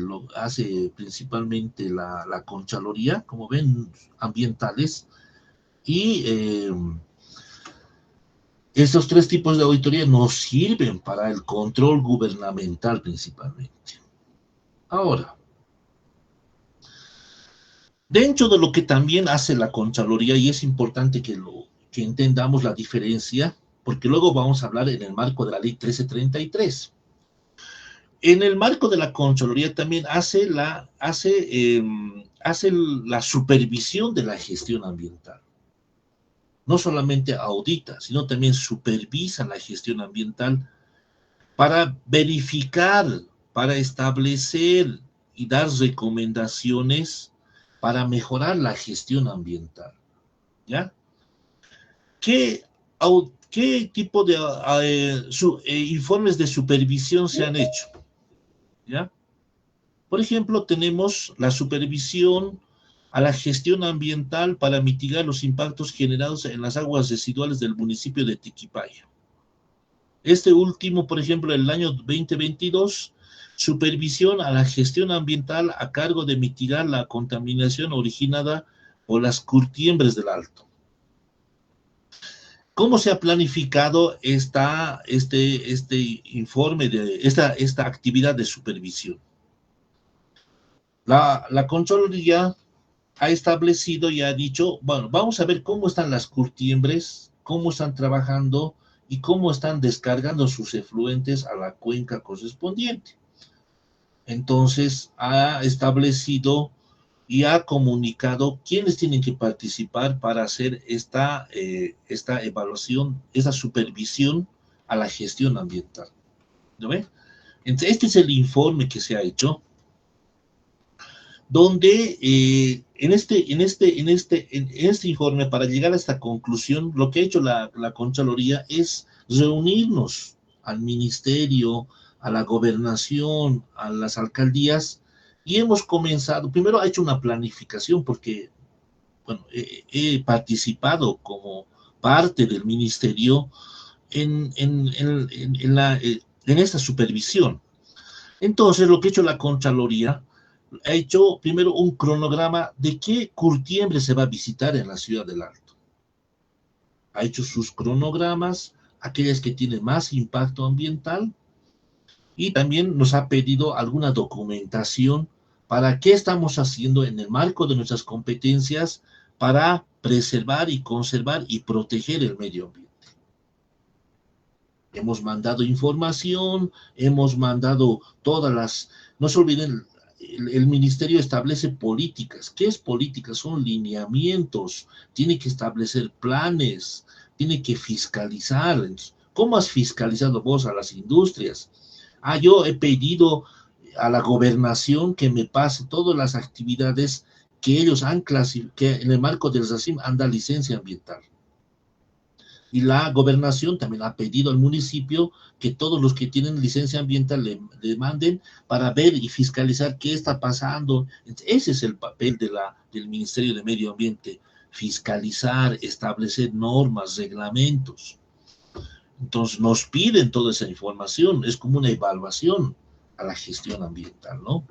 principalmente la Contraloría, como ven, ambientales, y esos tres tipos de auditoría nos sirven para el control gubernamental principalmente. Ahora, dentro de lo que también hace la Contraloría, y es importante que entendamos la diferencia, porque luego vamos a hablar en el marco de la Ley 1333. En el marco de la Contraloría también hace la supervisión de la gestión ambiental. No solamente audita, sino también supervisa la gestión ambiental para verificar, para establecer y dar recomendaciones para mejorar la gestión ambiental. ¿Ya? ¿Qué tipo de informes de supervisión se han hecho? ¿Ya? Por ejemplo, tenemos la supervisión a la gestión ambiental para mitigar los impactos generados en las aguas residuales del municipio de Tiquipaya. Este último, por ejemplo, en el año 2022, supervisión a la gestión ambiental a cargo de mitigar la contaminación originada por las curtiembres del Alto. ¿Cómo se ha planificado este informe, esta actividad de supervisión? La Contraloría ha establecido y ha dicho, bueno, vamos a ver cómo están las curtiembres, cómo están trabajando y cómo están descargando sus efluentes a la cuenca correspondiente. Entonces, ha establecido y ha comunicado quiénes tienen que participar para hacer esta evaluación, esta supervisión a la gestión ambiental. ¿No ve? Entonces, este es el informe que se ha hecho, donde en este informe, para llegar a esta conclusión, lo que ha hecho la Contraloría es reunirnos al ministerio, a la gobernación, a las alcaldías, y hemos comenzado, primero ha hecho una planificación, porque bueno, he participado como parte del ministerio en esta supervisión. Entonces, lo que ha hecho la Contraloría, ha hecho primero un cronograma de qué curtiembre se va a visitar en la ciudad del Alto. Ha hecho sus cronogramas, aquellas que tienen más impacto ambiental, y también nos ha pedido alguna documentación para qué estamos haciendo en el marco de nuestras competencias para preservar y conservar y proteger el medio ambiente. Hemos mandado información, hemos mandado todas las... No se olviden, el ministerio establece políticas. ¿Qué es política? Son lineamientos. Tiene que establecer planes, tiene que fiscalizar. ¿Cómo has fiscalizado vos a las industrias? Yo he pedido a la gobernación que me pase todas las actividades que ellos han clasificado, que en el marco del RACIM han dado licencia ambiental. Y la gobernación también ha pedido al municipio que todos los que tienen licencia ambiental le manden para ver y fiscalizar qué está pasando. Ese es el papel del Ministerio de Medio Ambiente, fiscalizar, establecer normas, reglamentos. Entonces nos piden toda esa información, es como una evaluación a la gestión ambiental, ¿no?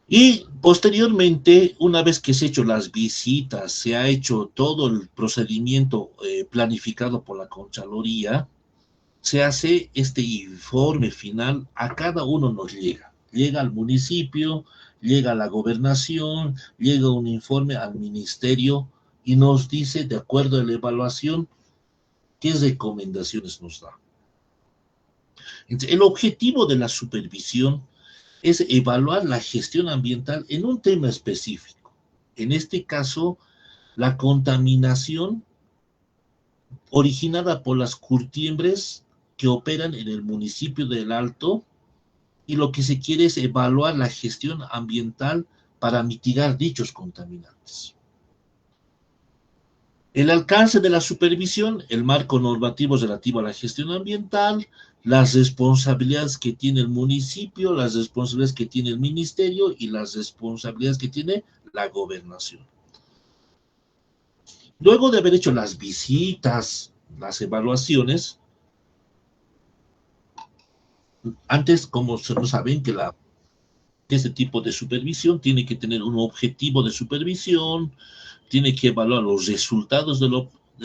Y posteriormente, una vez que se han hecho las visitas, se ha hecho todo el procedimiento planificado por la Contraloría, se hace este informe final, a cada uno nos llega. Llega al municipio, llega a la gobernación, llega un informe al ministerio y nos dice, de acuerdo a la evaluación, qué recomendaciones nos da. Entonces, el objetivo de la supervisión es evaluar la gestión ambiental en un tema específico. En este caso, la contaminación originada por las curtiembres que operan en el municipio del Alto, y lo que se quiere es evaluar la gestión ambiental para mitigar dichos contaminantes. El alcance de la supervisión, el marco normativo relativo a la gestión ambiental, las responsabilidades que tiene el municipio, las responsabilidades que tiene el ministerio y las responsabilidades que tiene la gobernación. Luego de haber hecho las visitas, las evaluaciones, antes, como saben, que este tipo de supervisión tiene que tener un objetivo de supervisión, tiene que evaluar los resultados de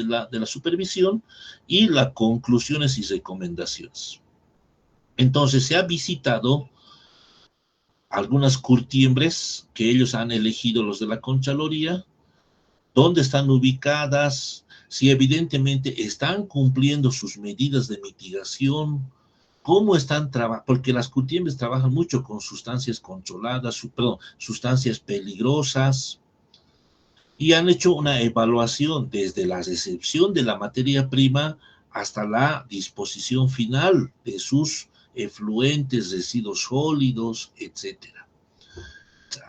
la supervisión y las conclusiones y recomendaciones. Entonces se ha visitado algunas curtiembres que ellos han elegido, los de la Contraloría, dónde están ubicadas, si evidentemente están cumpliendo sus medidas de mitigación, cómo están trabajando, porque las curtiembres trabajan mucho con sustancias controladas, sustancias peligrosas, y han hecho una evaluación desde la recepción de la materia prima hasta la disposición final de sus efluentes, residuos sólidos, etc.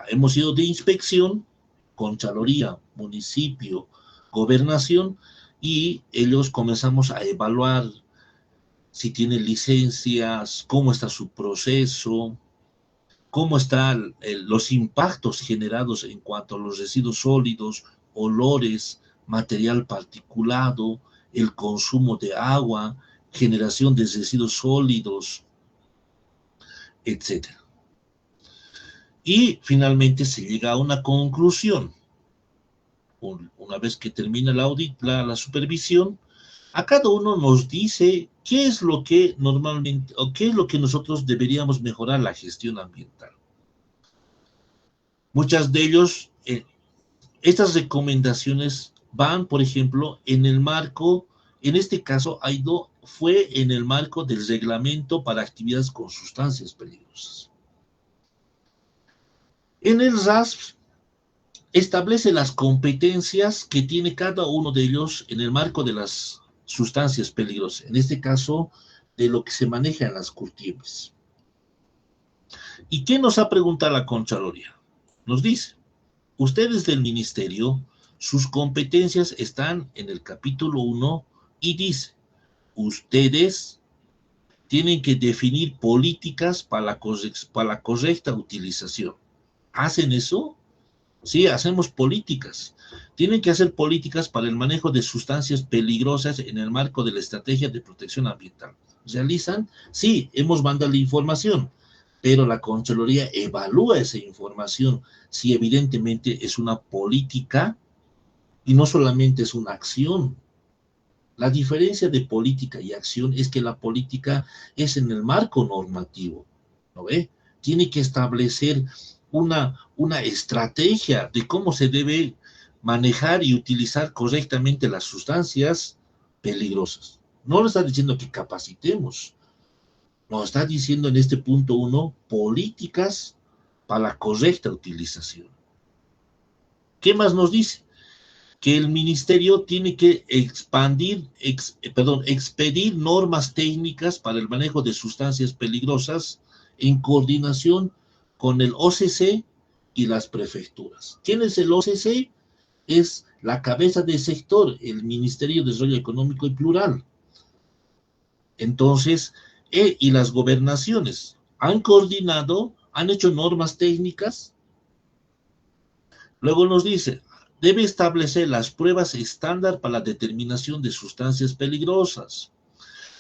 Hemos ido de inspección, Contraloría, municipio, gobernación, y ellos comenzamos a evaluar si tienen licencias, cómo está su proceso, cómo están los impactos generados en cuanto a los residuos sólidos, olores, material particulado, el consumo de agua, generación de residuos sólidos, etc. Y finalmente se llega a una conclusión. Una vez que termina el audit, la supervisión, a cada uno nos dice qué es lo que normalmente, o qué es lo que nosotros deberíamos mejorar la gestión ambiental. Muchas de ellos, estas recomendaciones van, por ejemplo, en el marco, en este caso, fue en el marco del reglamento para actividades con sustancias peligrosas. En el RAS establece las competencias que tiene cada uno de ellos en el marco de las sustancias peligrosas, en este caso, de lo que se maneja en las cultivos. ¿Y qué nos ha preguntado la Contraloría? Nos dice, ustedes del Ministerio, sus competencias están en el capítulo 1 y dice, ustedes tienen que definir políticas para la correcta utilización. ¿Hacen eso? Sí, hacemos políticas. Tienen que hacer políticas para el manejo de sustancias peligrosas en el marco de la estrategia de protección ambiental. ¿Realizan? Sí, hemos mandado la información, pero la Contraloría evalúa esa información si evidentemente es una política y no solamente es una acción. La diferencia de política y acción es que la política es en el marco normativo, ¿no ve? Tiene que establecer una estrategia de cómo se debe manejar y utilizar correctamente las sustancias peligrosas. No nos está diciendo que capacitemos, nos está diciendo en este punto 1 políticas para la correcta utilización. ¿Qué más nos dice? Que el ministerio tiene que expedir normas técnicas para el manejo de sustancias peligrosas en coordinación con el OCC y las prefecturas. ¿Quién es el OCC? Es la cabeza del sector, el Ministerio de Desarrollo Económico y Plural. Entonces, y las gobernaciones han coordinado, han hecho normas técnicas. Luego nos dice, debe establecer las pruebas estándar para la determinación de sustancias peligrosas,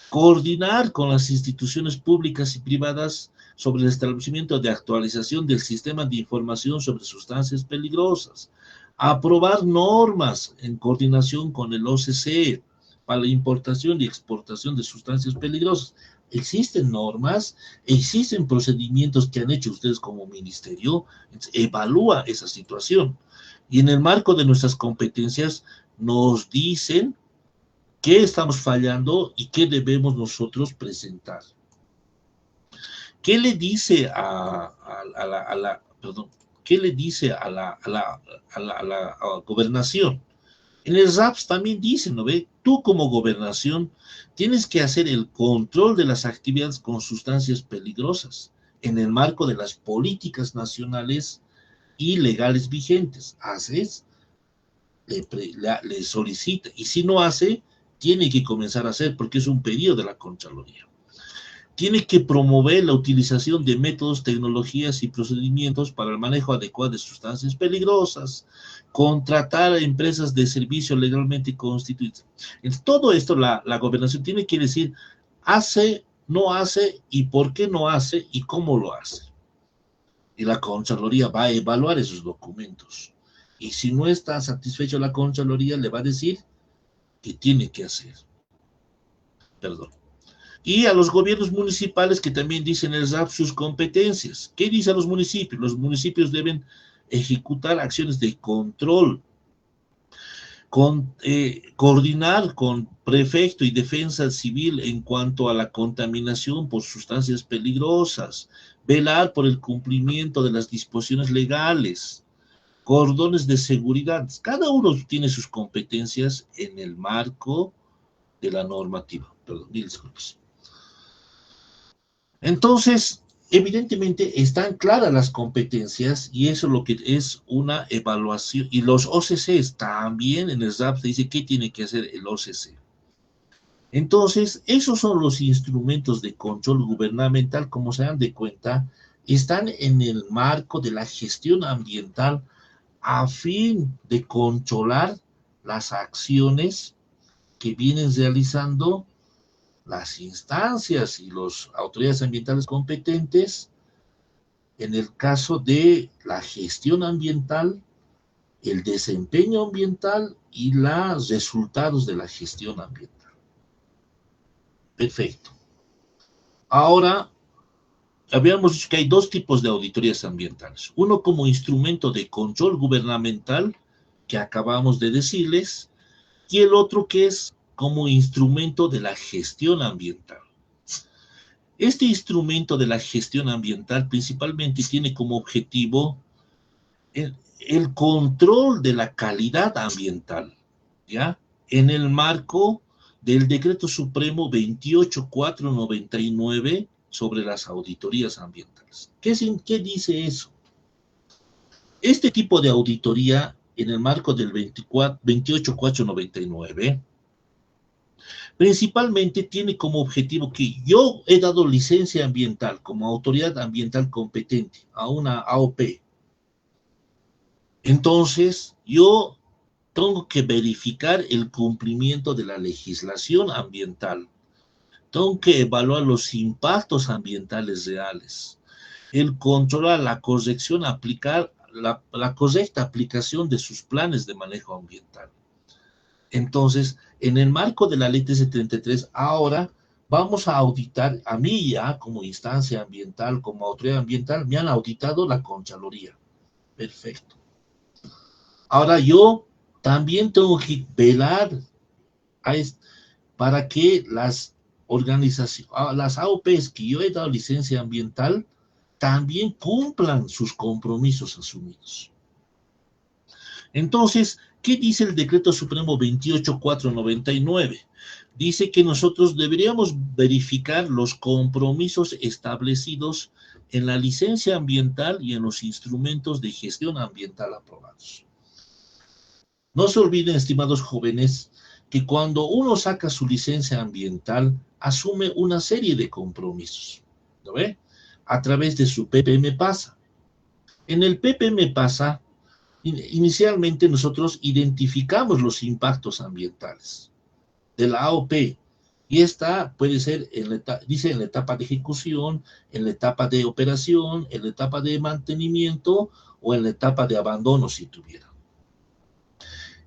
coordinar con las instituciones públicas y privadas sobre el establecimiento de actualización del sistema de información sobre sustancias peligrosas, aprobar normas en coordinación con el OCC para la importación y exportación de sustancias peligrosas. Existen normas, existen procedimientos que han hecho ustedes como ministerio, evalúa esa situación. Y en el marco de nuestras competencias nos dicen qué estamos fallando y qué debemos nosotros presentar. ¿Qué le dice a la gobernación? En el RAPS también dicen, ¿no ve? Tú como gobernación tienes que hacer el control de las actividades con sustancias peligrosas en el marco de las políticas nacionales y legales vigentes. Haces, le solicita, y si no hace, tiene que comenzar a hacer, porque es un pedido de la Contraloría. Tiene que promover la utilización de métodos, tecnologías y procedimientos para el manejo adecuado de sustancias peligrosas, contratar a empresas de servicio legalmente constituidas. En todo esto, la gobernación tiene que decir, hace, no hace, y por qué no hace, y cómo lo hace. Y la Contraloría va a evaluar esos documentos. Y si no está satisfecho la Contraloría, le va a decir que tiene que hacer. Perdón. Y a los gobiernos municipales que también dicen el RAP sus competencias. ¿Qué dice a los municipios? Los municipios deben ejecutar acciones de control, coordinar con prefecto y defensa civil en cuanto a la contaminación por sustancias peligrosas, velar por el cumplimiento de las disposiciones legales, cordones de seguridad. Cada uno tiene sus competencias en el marco de la normativa. Perdón, mil disculpas. Entonces, evidentemente están claras las competencias y eso es lo que es una evaluación. Y los OCCs también en el RAP se dice qué tiene que hacer el OCC. Entonces, esos son los instrumentos de control gubernamental, como se dan de cuenta, están en el marco de la gestión ambiental a fin de controlar las acciones que vienen realizando las instancias y las autoridades ambientales competentes en el caso de la gestión ambiental, el desempeño ambiental y los resultados de la gestión ambiental. Perfecto. Ahora, habíamos dicho que hay dos tipos de auditorías ambientales. Uno como instrumento de control gubernamental, que acabamos de decirles, y el otro que es como instrumento de la gestión ambiental. Este instrumento de la gestión ambiental principalmente tiene como objetivo el control de la calidad ambiental, ¿ya? En el marco del Decreto Supremo 28499 sobre las auditorías ambientales. ¿Qué dice eso? Este tipo de auditoría, en el marco del 28499, principalmente tiene como objetivo que yo he dado licencia ambiental como autoridad ambiental competente a una AOP. Entonces, yo tengo que verificar el cumplimiento de la legislación ambiental. Tengo que evaluar los impactos ambientales reales. El controlar la corrección, aplicar la correcta aplicación de sus planes de manejo ambiental. Entonces, en el marco de la ley 1333, ahora vamos a auditar, a mí ya como instancia ambiental, como autoridad ambiental, me han auditado la Contraloría. Perfecto. Ahora yo también tengo que velar para que las organizaciones, las AOPs que yo he dado licencia ambiental, también cumplan sus compromisos asumidos. Entonces, ¿qué dice el Decreto Supremo 28499? Dice que nosotros deberíamos verificar los compromisos establecidos en la licencia ambiental y en los instrumentos de gestión ambiental aprobados. No se olviden, estimados jóvenes, que cuando uno saca su licencia ambiental, asume una serie de compromisos, ¿no ve? A través de su PPM PASA. En el PPM PASA, inicialmente nosotros identificamos los impactos ambientales de la AOP, y esta puede ser, dice, en la etapa de ejecución, en la etapa de operación, en la etapa de mantenimiento o en la etapa de abandono si tuviera.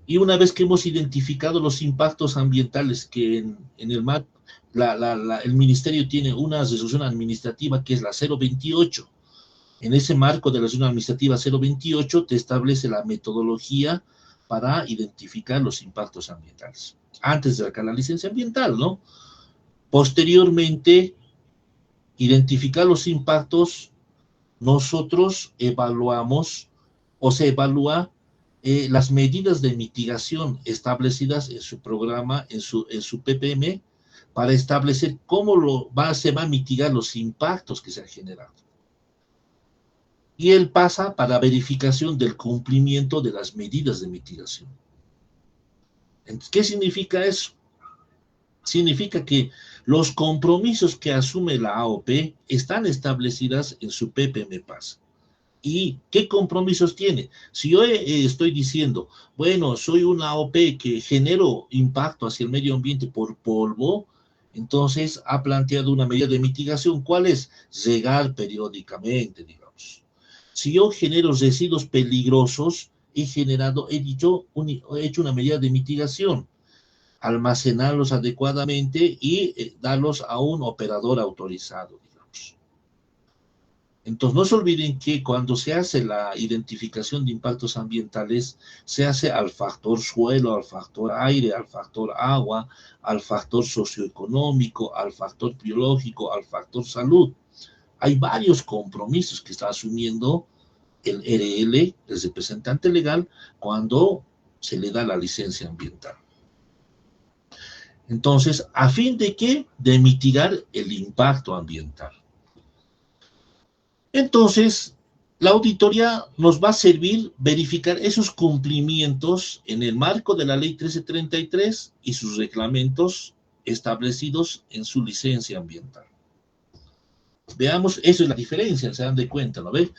Y una vez que hemos identificado los impactos ambientales que en el MAT, el Ministerio tiene una resolución administrativa que es la 028. En ese marco de la resolución administrativa 028 te establece la metodología para identificar los impactos ambientales. Antes de sacar la licencia ambiental, ¿no? Posteriormente, identificar los impactos, nosotros evaluamos o se evalúa las medidas de mitigación establecidas en su programa, en su PPM, para establecer cómo se va a mitigar los impactos que se han generado. Y él pasa para verificación del cumplimiento de las medidas de mitigación. Entonces, ¿qué significa eso? Significa que los compromisos que asume la AOP están establecidas en su PPM PASA. ¿Y qué compromisos tiene? Si yo estoy diciendo, bueno, soy una AOP que genero impacto hacia el medio ambiente por polvo, entonces ha planteado una medida de mitigación. ¿Cuál es? Regar periódicamente, digamos. Si yo genero residuos peligrosos, he hecho una medida de mitigación, almacenarlos adecuadamente y darlos a un operador autorizado, digamos. Entonces, no se olviden que cuando se hace la identificación de impactos ambientales, se hace al factor suelo, al factor aire, al factor agua, al factor socioeconómico, al factor biológico, al factor salud. Hay varios compromisos que está asumiendo el RL, el representante legal, cuando se le da la licencia ambiental. Entonces, ¿a fin de qué? De mitigar el impacto ambiental. Entonces, la auditoría nos va a servir verificar esos cumplimientos en el marco de la ley 1333 y sus reglamentos establecidos en su licencia ambiental. Veamos, eso es la diferencia, se dan de cuenta, ¿no ven?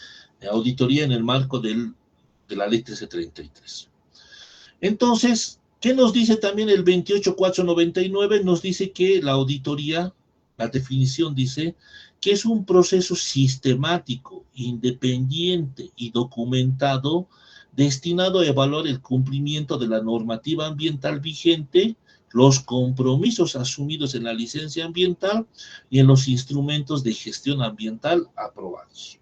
Auditoría en el marco de la ley 1333. Entonces, ¿qué nos dice también el 28499? Nos dice que la auditoría, la definición dice que es un proceso sistemático, independiente y documentado destinado a evaluar el cumplimiento de la normativa ambiental vigente, los compromisos asumidos en la licencia ambiental y en los instrumentos de gestión ambiental aprobados.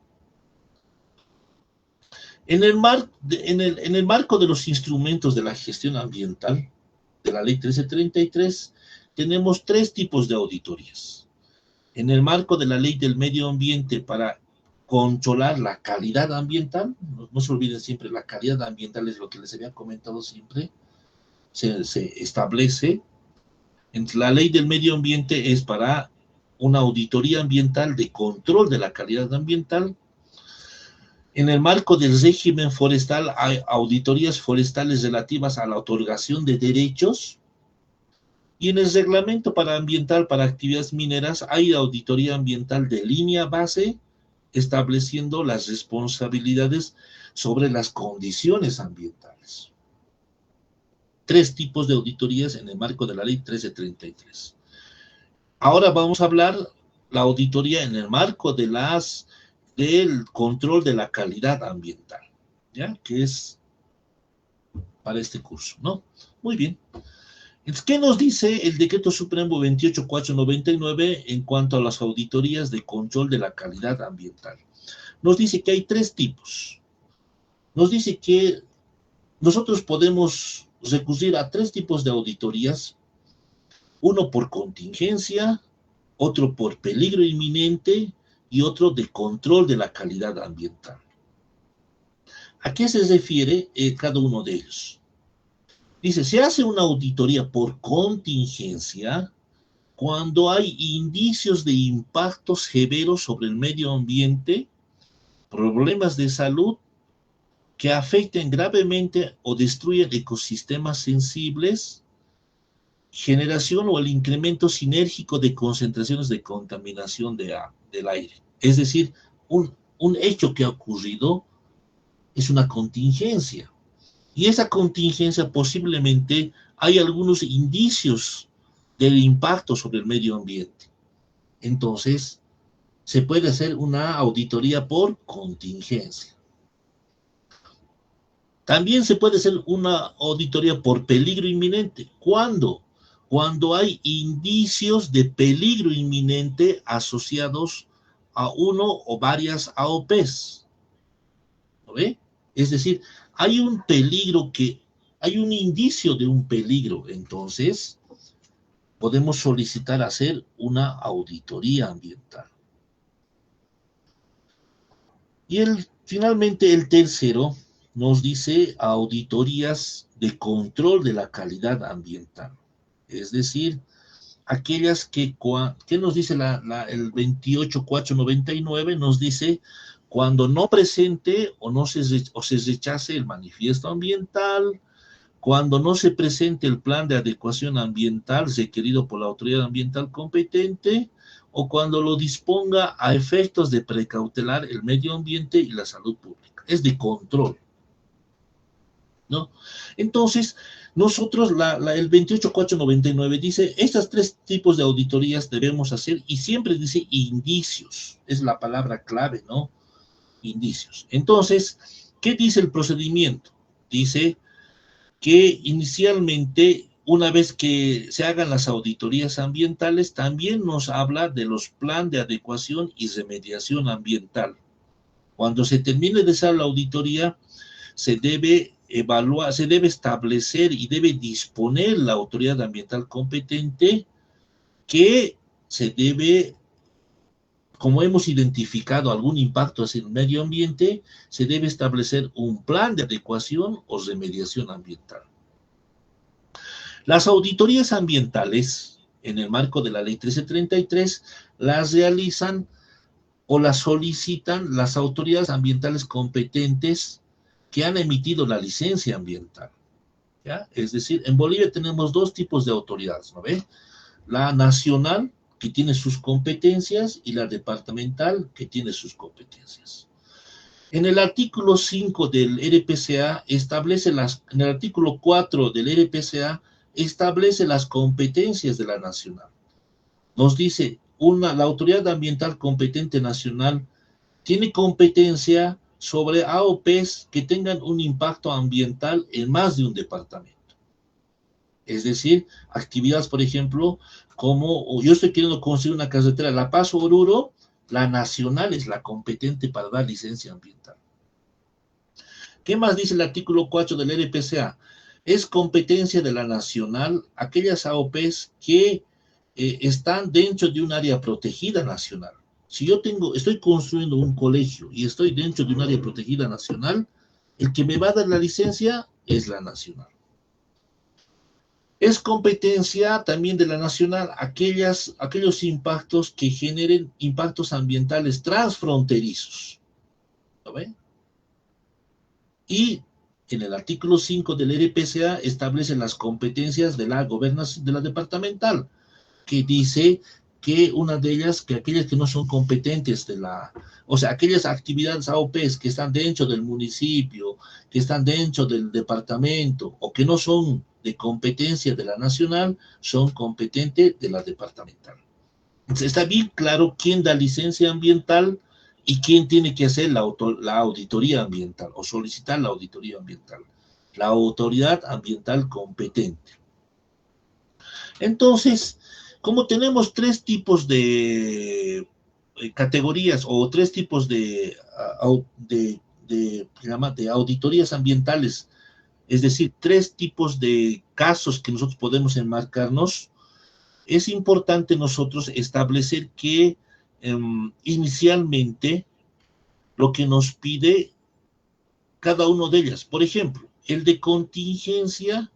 En el marco de los instrumentos de la gestión ambiental de la ley 1333, tenemos tres tipos de auditorías. En el marco de la ley del medio ambiente para controlar la calidad ambiental, no se olviden siempre, la calidad ambiental es lo que les había comentado siempre, se establece La ley del medio ambiente es para una auditoría ambiental de control de la calidad ambiental. En el marco del régimen forestal hay auditorías forestales relativas a la otorgación de derechos, y en el reglamento ambiental para actividades mineras hay auditoría ambiental de línea base, estableciendo las responsabilidades sobre las condiciones ambientales. 3 tipos de auditorías en el marco de la ley 1333. Ahora vamos a hablar la auditoría en el marco del control de la calidad ambiental, ¿ya? Que es para este curso, ¿no? Muy bien. Entonces, ¿qué nos dice el Decreto Supremo 28499 en cuanto a las auditorías de control de la calidad ambiental? Nos dice que hay 3 tipos. Nos dice que nosotros podemos recurrir a 3 tipos de auditorías: uno por contingencia, otro por peligro inminente y otro de control de la calidad ambiental. ¿A qué se refiere cada uno de ellos? Dice, se hace una auditoría por contingencia cuando hay indicios de impactos severos sobre el medio ambiente, problemas de salud que afecten gravemente o destruyen ecosistemas sensibles, generación o el incremento sinérgico de concentraciones de contaminación del aire. Es decir, un hecho que ha ocurrido es una contingencia. Y esa contingencia posiblemente hay algunos indicios del impacto sobre el medio ambiente. Entonces, se puede hacer una auditoría por contingencia. También se puede hacer una auditoría por peligro inminente. ¿Cuándo? Cuando hay indicios de peligro inminente asociados a uno o varias AOPs. ¿Lo ve? Es decir, hay un peligro hay un indicio de un peligro, entonces podemos solicitar hacer una auditoría ambiental. Y finalmente el tercero nos dice auditorías de control de la calidad ambiental. Es decir, aquellas ¿qué nos dice el 28499? Nos dice cuando no presente o se rechace el manifiesto ambiental, cuando no se presente el plan de adecuación ambiental requerido por la autoridad ambiental competente, o cuando lo disponga a efectos de precautelar el medio ambiente y la salud pública. Es de control, ¿no? Entonces, nosotros, el 28499 dice, estos 3 tipos de auditorías debemos hacer, y siempre dice indicios, es la palabra clave, ¿no? Indicios. Entonces, ¿qué dice el procedimiento? Dice que inicialmente, una vez que se hagan las auditorías ambientales, también nos habla de los planes de adecuación y remediación ambiental. Cuando se termine de hacer la auditoría, se debe evaluar, se debe establecer y debe disponer la autoridad ambiental competente que se debe, como hemos identificado algún impacto hacia el medio ambiente, se debe establecer un plan de adecuación o remediación ambiental. Las auditorías ambientales, en el marco de la ley 1333, las realizan o las solicitan las autoridades ambientales competentes que han emitido la licencia ambiental, ¿ya? Es decir, en Bolivia tenemos 2 tipos de autoridades, ¿no ve? La nacional, que tiene sus competencias, y la departamental, que tiene sus competencias. En el artículo 5 del RPCA en el artículo 4 del RPCA establece las competencias de la nacional. Nos dice, la autoridad ambiental competente nacional tiene competencia sobre AOPs que tengan un impacto ambiental en más de un departamento. Es decir, actividades, por ejemplo, como yo estoy queriendo construir una carretera La Paz-Oruro, la nacional es la competente para dar licencia ambiental. ¿Qué más dice el artículo 4 del RPCA? Es competencia de la nacional aquellas AOPs que están dentro de un área protegida nacional. Si yo estoy construyendo un colegio y estoy dentro de un área protegida nacional, el que me va a dar la licencia es la nacional. Es competencia también de la nacional aquellos impactos que generen impactos ambientales transfronterizos. ¿Lo ven? Y en el artículo 5 del RPCA establece las competencias de la gobernación de la departamental, que dice que una de ellas, que aquellas que no son competentes o sea, aquellas actividades AOPs que están dentro del municipio, que están dentro del departamento, o que no son de competencia de la nacional, son competentes de la departamental. Entonces, está bien claro quién da licencia ambiental y quién tiene que hacer la auditoría ambiental o solicitar la auditoría ambiental. La autoridad ambiental competente. Entonces, como tenemos tres tipos de categorías o tres tipos de auditorías ambientales, es decir, tres tipos de casos que nosotros podemos enmarcarnos, es importante nosotros establecer que inicialmente lo que nos pide cada uno de ellas, por ejemplo, el de contingencia,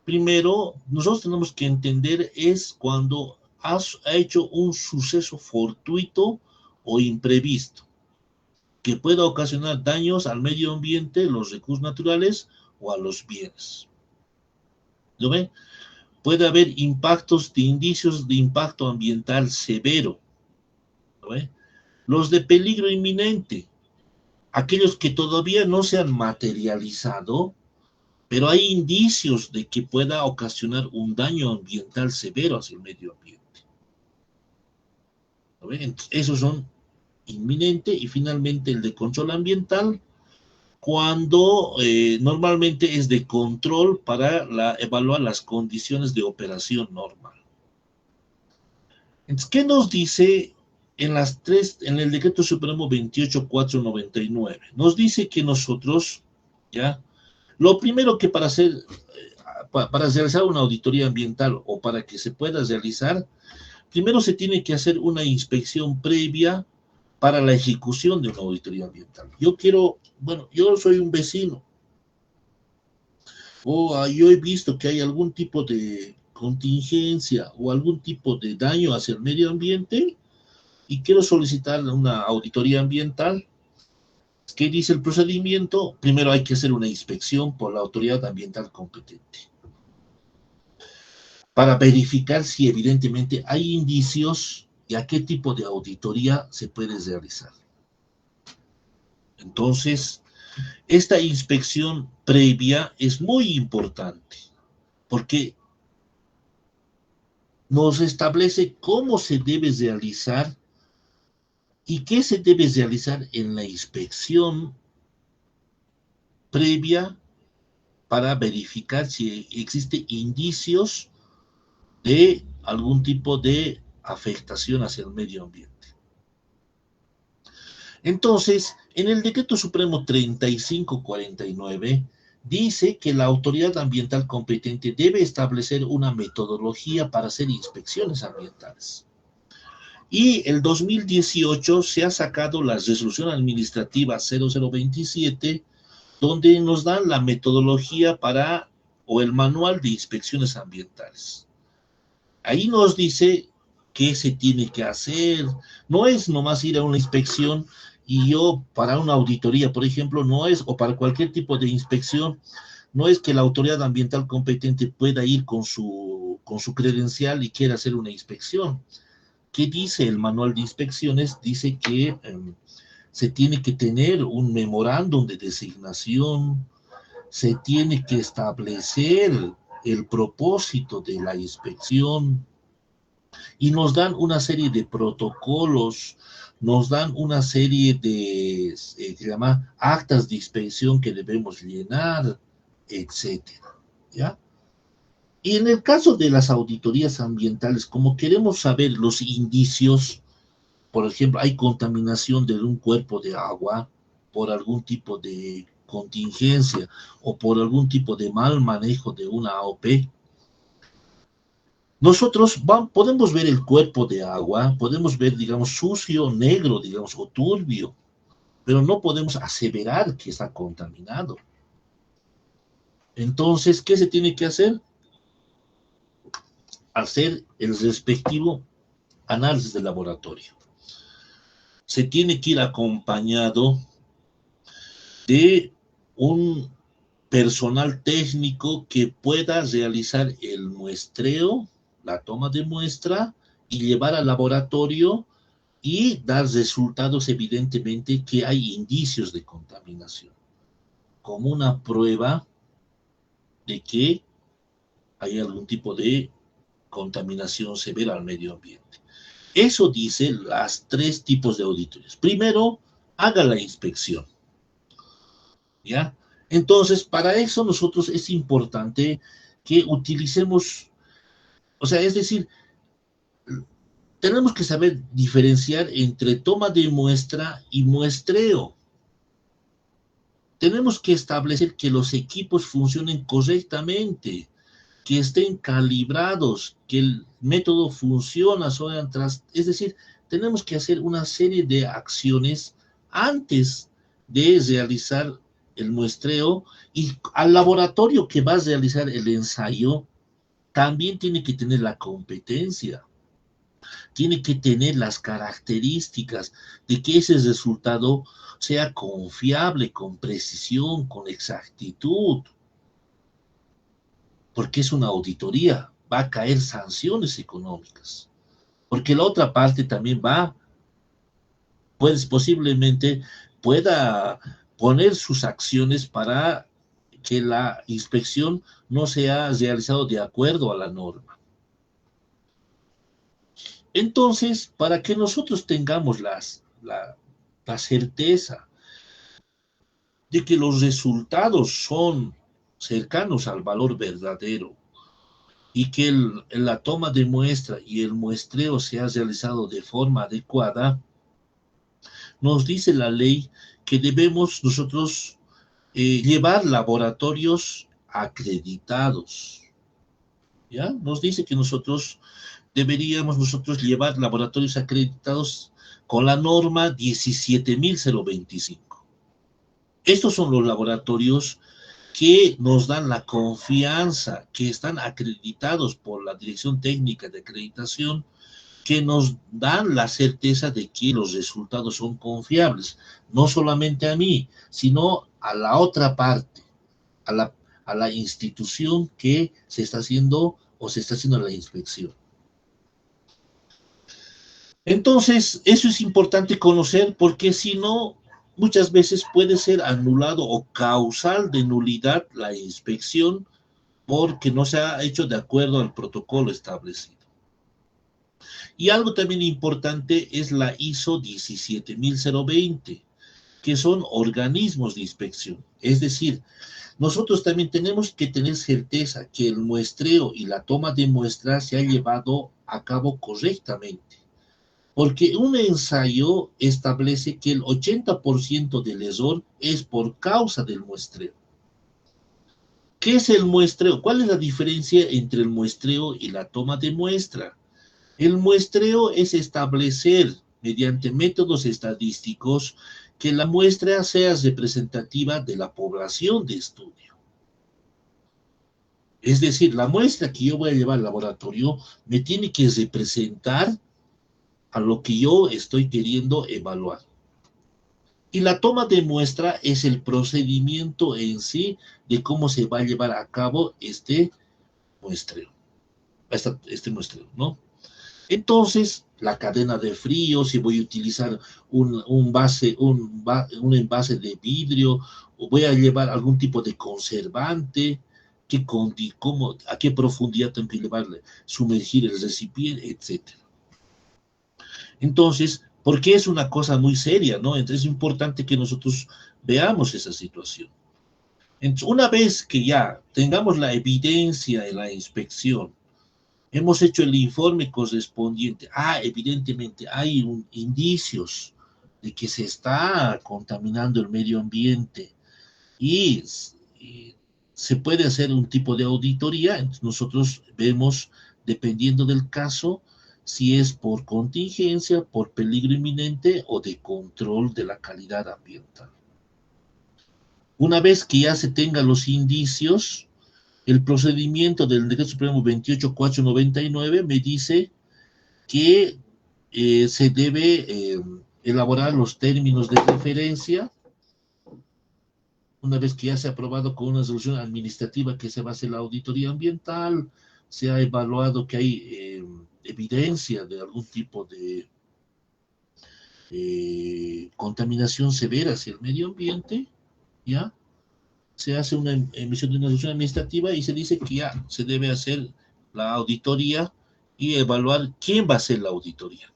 primero, nosotros tenemos que entender es cuando ha hecho un suceso fortuito o imprevisto que pueda ocasionar daños al medio ambiente, los recursos naturales o a los bienes. ¿Lo ven? Puede haber impactos de indicios de impacto ambiental severo. ¿Lo ven? Los de peligro inminente, aquellos que todavía no se han materializado, pero hay indicios de que pueda ocasionar un daño ambiental severo hacia el medio ambiente. ¿Lo ven? Entonces, esos son inminente, y finalmente el de control ambiental, cuando normalmente es de control para evaluar las condiciones de operación normal. Entonces, ¿qué nos dice en el Decreto Supremo 28499? Nos dice que nosotros, ya, lo primero que para realizar una auditoría ambiental o para que se pueda realizar, primero se tiene que hacer una inspección previa para la ejecución de una auditoría ambiental. Yo soy un vecino, o yo he visto que hay algún tipo de contingencia o algún tipo de daño hacia el medio ambiente y quiero solicitar una auditoría ambiental. ¿Qué dice el procedimiento? Primero hay que hacer una inspección por la autoridad ambiental competente para verificar si evidentemente hay indicios y a qué tipo de auditoría se puede realizar. Entonces, esta inspección previa es muy importante porque nos establece cómo se debe realizar y qué se debe realizar en la inspección previa para verificar si existen indicios de algún tipo de afectación hacia el medio ambiente. Entonces, en el Decreto Supremo 3549 dice que la autoridad ambiental competente debe establecer una metodología para hacer inspecciones ambientales. Y el 2018 se ha sacado la resolución administrativa 0027, donde nos dan la metodología o el manual de inspecciones ambientales. Ahí nos dice qué se tiene que hacer. No es nomás ir a una inspección y para una auditoría, por ejemplo, o para cualquier tipo de inspección, no es que la autoridad ambiental competente pueda ir con su credencial y quiera hacer una inspección. ¿Qué dice el manual de inspecciones? Dice que se tiene que tener un memorándum de designación, se tiene que establecer el propósito de la inspección y nos dan una serie de protocolos, nos dan una serie de se llama actas de inspección que debemos llenar, etcétera, ¿ya? Y en el caso de las auditorías ambientales, como queremos saber los indicios, por ejemplo, hay contaminación de un cuerpo de agua por algún tipo de contingencia o por algún tipo de mal manejo de una AOP. Nosotros podemos ver el cuerpo de agua, podemos ver, digamos, sucio, negro, digamos, o turbio, pero no podemos aseverar que está contaminado. Entonces, ¿qué se tiene que hacer? hacer el respectivo análisis de laboratorio. Se tiene que ir acompañado de un personal técnico que pueda realizar el muestreo, la toma de muestra y llevar al laboratorio y dar resultados evidentemente que hay indicios de contaminación, como una prueba de que hay algún tipo de contaminación severa al medio ambiente. Eso dice los 3 tipos de auditorías. Primero, haga la inspección, ¿ya? Entonces, para eso nosotros es importante que utilicemos, o sea, es decir, tenemos que saber diferenciar entre toma de muestra y muestreo. Tenemos que establecer que los equipos funcionen correctamente, que estén calibrados, que el método funciona, es decir, tenemos que hacer una serie de acciones antes de realizar el muestreo, y al laboratorio que va a realizar el ensayo también tiene que tener la competencia, tiene que tener las características de que ese resultado sea confiable, con precisión, con exactitud, porque es una auditoría, va a caer sanciones económicas, porque la otra parte también pues posiblemente pueda poner sus acciones para que la inspección no sea realizada de acuerdo a la norma. Entonces, para que nosotros tengamos la certeza de que los resultados son cercanos al valor verdadero y que la toma de muestra y el muestreo se ha realizado de forma adecuada, nos dice la ley que debemos nosotros llevar laboratorios acreditados. ¿Ya? Nos dice que deberíamos llevar laboratorios acreditados con la norma 17.025. Estos son los laboratorios que nos dan la confianza, que están acreditados por la Dirección Técnica de Acreditación, que nos dan la certeza de que los resultados son confiables, no solamente a mí, sino a la otra parte, a la institución que se está haciendo la inspección. Entonces, eso es importante conocer, porque si no, muchas veces puede ser anulado o causal de nulidad la inspección porque no se ha hecho de acuerdo al protocolo establecido. Y algo también importante es la ISO 17020, que son organismos de inspección. Es decir, nosotros también tenemos que tener certeza que el muestreo y la toma de muestra se ha llevado a cabo correctamente, porque un ensayo establece que el 80% del error es por causa del muestreo. ¿Qué es el muestreo? ¿Cuál es la diferencia entre el muestreo y la toma de muestra? El muestreo es establecer, mediante métodos estadísticos, que la muestra sea representativa de la población de estudio. Es decir, la muestra que yo voy a llevar al laboratorio me tiene que representar a lo que yo estoy queriendo evaluar. Y la toma de muestra es el procedimiento en sí de cómo se va a llevar a cabo este muestreo, ¿no? Entonces, la cadena de frío, si voy a utilizar un envase de vidrio, o voy a llevar algún tipo de conservante, a qué profundidad tengo que llevarle, sumergir el recipiente, etc. Entonces, porque es una cosa muy seria, ¿no? Entonces es importante que nosotros veamos esa situación. Entonces, una vez que ya tengamos la evidencia de la inspección, hemos hecho el informe correspondiente, evidentemente hay indicios de que se está contaminando el medio ambiente y se puede hacer un tipo de auditoría. Entonces nosotros vemos, dependiendo del caso, si es por contingencia, por peligro inminente o de control de la calidad ambiental. Una vez que ya se tengan los indicios, El procedimiento del Decreto Supremo 28499 me dice que se debe elaborar los términos de referencia una vez que ya se ha aprobado con una resolución administrativa que se va a hacer la auditoría ambiental, se ha evaluado que hay evidencia de algún tipo de contaminación severa hacia el medio ambiente, ¿ya? Se hace una emisión de una resolución administrativa y se dice que ya se debe hacer la auditoría y evaluar quién va a hacer la auditoría.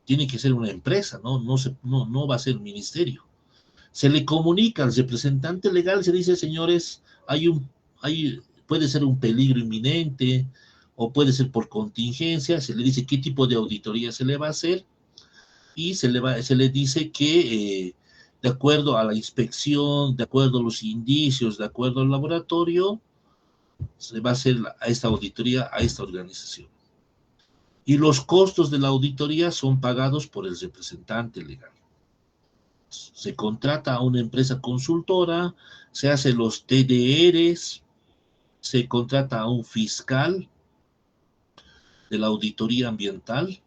Tiene que ser una empresa, no va a ser un ministerio. Se le comunica al representante legal, se dice, señores, puede ser un peligro inminente o puede ser por contingencia, se le dice qué tipo de auditoría se le va a hacer y se le dice que de acuerdo a la inspección, de acuerdo a los indicios, de acuerdo al laboratorio, se va a hacer a esta auditoría a esta organización. Y los costos de la auditoría son pagados por el representante legal. Se contrata a una empresa consultora, se hacen los TDRs, se contrata a un fiscal de la auditoría ambiental,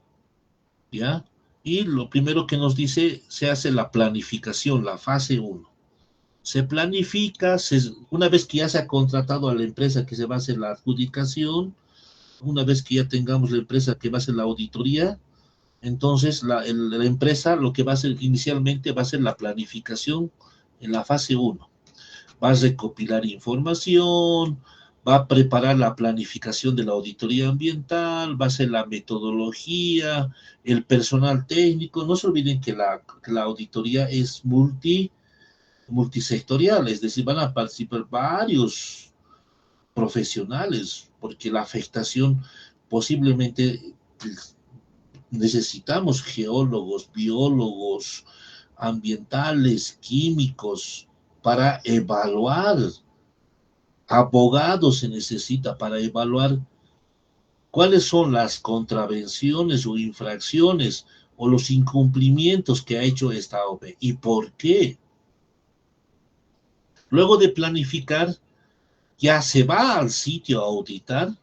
¿ya? Y lo primero que nos dice, se hace la planificación, la fase 1. Se planifica, una vez que ya se ha contratado a la empresa que se va a hacer la adjudicación, una vez que ya tengamos la empresa que va a hacer la auditoría, entonces la empresa lo que va a hacer inicialmente va a ser la planificación en la fase 1. Va a recopilar información, va a preparar la planificación de la auditoría ambiental, va a hacer la metodología, el personal técnico. No se olviden que la auditoría es multisectorial, es decir, van a participar varios profesionales, porque la afectación posiblemente necesitamos geólogos, biólogos, ambientales, químicos, para evaluar. Abogados se necesita para evaluar cuáles son las contravenciones o infracciones o los incumplimientos que ha hecho esta AOP y por qué. Luego de planificar, ya se va al sitio a auditar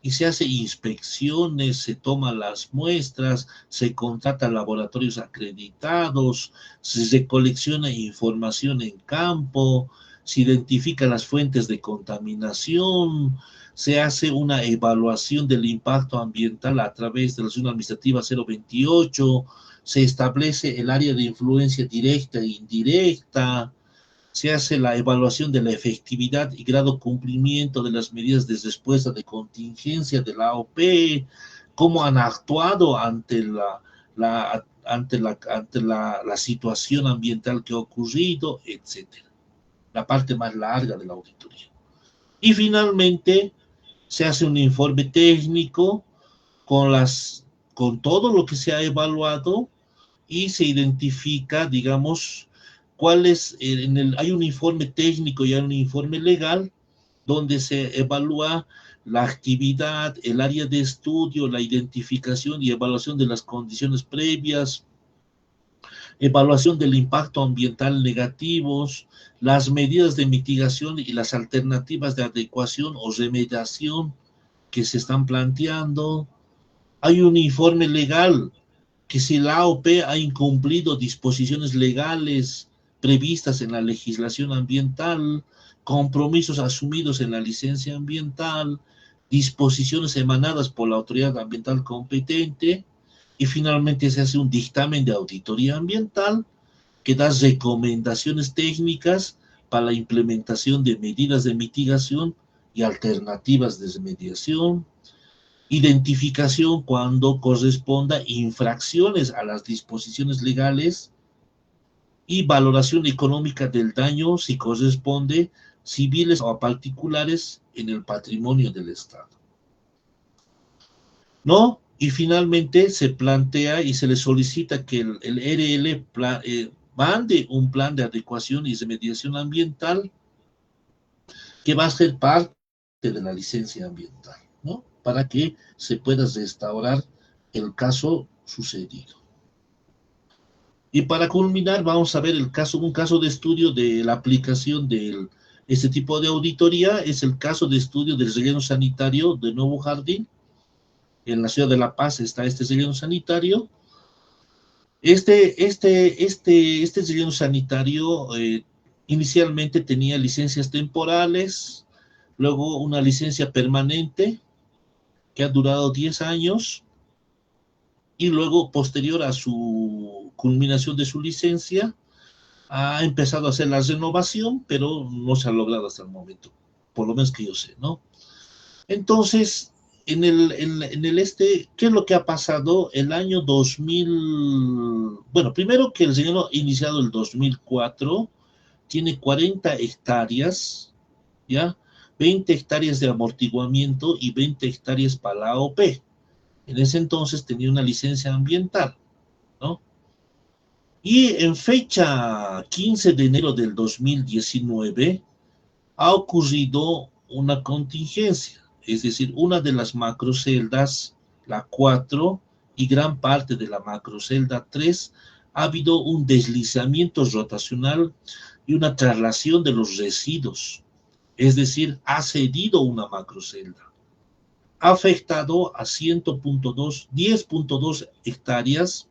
y se hace inspecciones, se toman las muestras, se contratan laboratorios acreditados, se colecciona información en campo, se identifican las fuentes de contaminación, se hace una evaluación del impacto ambiental a través de la Resolución Administrativa 028, se establece el área de influencia directa e indirecta, se hace la evaluación de la efectividad y grado cumplimiento de las medidas de respuesta de contingencia de la AOP, cómo han actuado ante la situación ambiental que ha ocurrido, etc. La parte más larga de la auditoría. Y finalmente se hace un informe técnico con todo lo que se ha evaluado y se identifica, digamos, hay un informe técnico y hay un informe legal donde se evalúa la actividad, el área de estudio, la identificación y evaluación de las condiciones previas, evaluación del impacto ambiental negativos, las medidas de mitigación y las alternativas de adecuación o remediación que se están planteando. Hay un informe legal que si la AOP ha incumplido disposiciones legales previstas en la legislación ambiental, compromisos asumidos en la licencia ambiental, disposiciones emanadas por la autoridad ambiental competente, y finalmente se hace un dictamen de auditoría ambiental que da recomendaciones técnicas para la implementación de medidas de mitigación y alternativas de remediación, identificación cuando corresponda infracciones a las disposiciones legales y valoración económica del daño si corresponde civiles o particulares en el patrimonio del Estado. ¿No? Y finalmente se plantea y se le solicita que el RL mande un plan de adecuación y remediación ambiental que va a ser parte de la licencia ambiental, ¿no? Para que se pueda restaurar el caso sucedido. Y para culminar, vamos a ver un caso de estudio de la aplicación del Este tipo de auditoría es el caso de estudio del relleno sanitario de Nuevo Jardín. En la ciudad de La Paz está este relleno sanitario. Este relleno sanitario inicialmente tenía licencias temporales, luego una licencia permanente que ha durado 10 años, y luego, posterior a su culminación de su licencia, ha empezado a hacer la renovación, pero no se ha logrado hasta el momento, por lo menos que yo sé, ¿no? Entonces, ¿qué es lo que ha pasado? El año 2000, bueno, primero que el señor iniciado el 2004, tiene 40 hectáreas, ¿ya? 20 hectáreas de amortiguamiento y 20 hectáreas para la AOP. En ese entonces tenía una licencia ambiental, ¿no? Y en fecha 15 de enero del 2019 ha ocurrido una contingencia, es decir, una de las macroceldas, la 4, y gran parte de la macrocelda 3, ha habido un deslizamiento rotacional y una traslación de los residuos, es decir, ha cedido una macrocelda. Ha afectado a 10.2 hectáreas,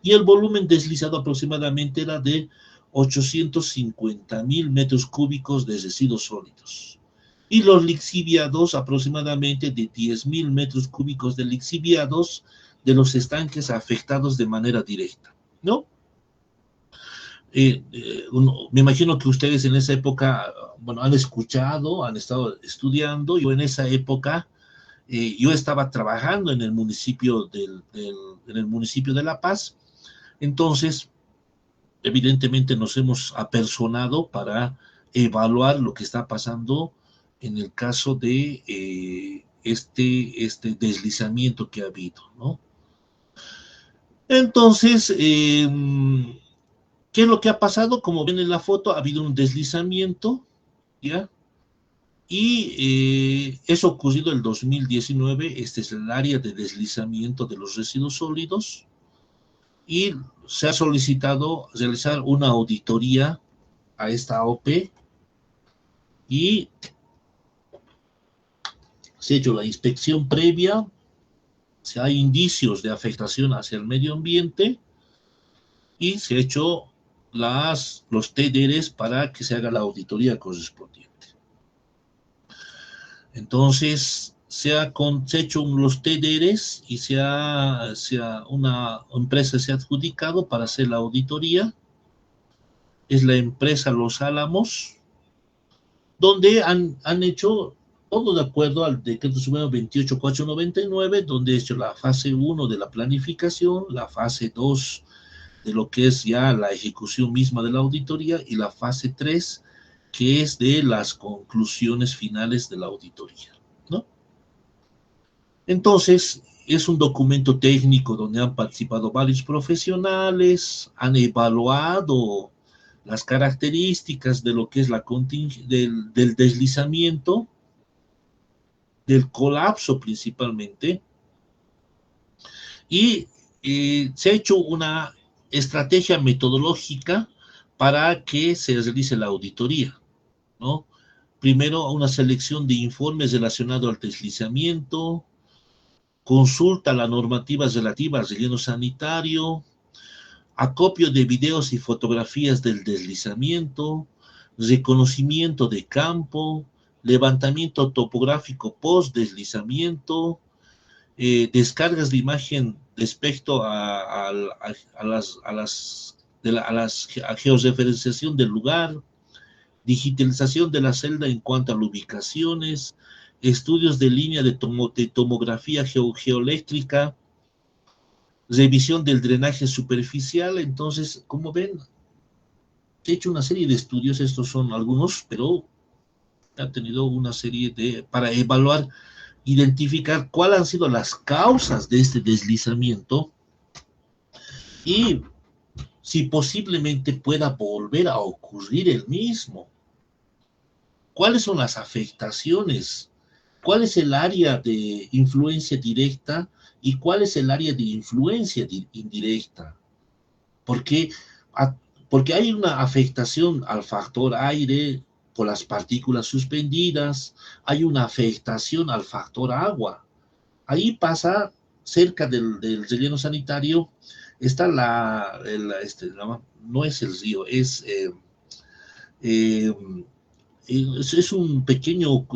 y el volumen deslizado aproximadamente era de 850.000 metros cúbicos de residuos sólidos. Y los lixiviados aproximadamente de 10.000 metros cúbicos de lixiviados de los estanques afectados de manera directa, ¿no? Me imagino que ustedes en esa época, bueno, han escuchado, han estado estudiando. Yo en esa época, yo estaba trabajando en el municipio de La Paz. Entonces, evidentemente nos hemos apersonado para evaluar lo que está pasando en el caso de este deslizamiento que ha habido, ¿no? Entonces, ¿qué es lo que ha pasado? Como ven en la foto, ha habido un deslizamiento, ¿ya? Y eso ha ocurrido en el 2019. Este es el área de deslizamiento de los residuos sólidos, y se ha solicitado realizar una auditoría a esta AOP, y se ha hecho la inspección previa. Si hay indicios de afectación hacia el medio ambiente, y se ha hecho los TDRs para que se haga la auditoría correspondiente. Entonces, se ha hecho los TDRs, y una empresa se ha adjudicado para hacer la auditoría. Es la empresa Los Álamos, donde han hecho todo de acuerdo al decreto supremo 28499, donde ha hecho la fase 1 de la planificación, la fase 2 de lo que es ya la ejecución misma de la auditoría, y la fase 3, que es de las conclusiones finales de la auditoría, ¿no? Entonces, es un documento técnico donde han participado varios profesionales, han evaluado las características de lo que es del deslizamiento, del colapso principalmente, y se ha hecho una estrategia metodológica para que se realice la auditoría, ¿no? Primero, una selección de informes relacionados al deslizamiento, consulta la normativa relativa al relleno sanitario, acopio de videos y fotografías del deslizamiento, reconocimiento de campo, levantamiento topográfico post-deslizamiento, descargas de imagen respecto a la georreferenciación del lugar, digitalización de la celda en cuanto a las ubicaciones, estudios de línea de tomografía geoeléctrica, revisión del drenaje superficial. Entonces, como ven, he hecho una serie de estudios, estos son algunos, pero ha tenido una serie para evaluar, identificar cuáles han sido las causas de este deslizamiento, y si posiblemente pueda volver a ocurrir el mismo. ¿Cuáles son las afectaciones? ¿Cuál es el área de influencia directa y cuál es el área de influencia indirecta? Porque hay una afectación al factor aire, por las partículas suspendidas, hay una afectación al factor agua. Ahí pasa, cerca del relleno sanitario, está no es el río, eh, es un pequeño,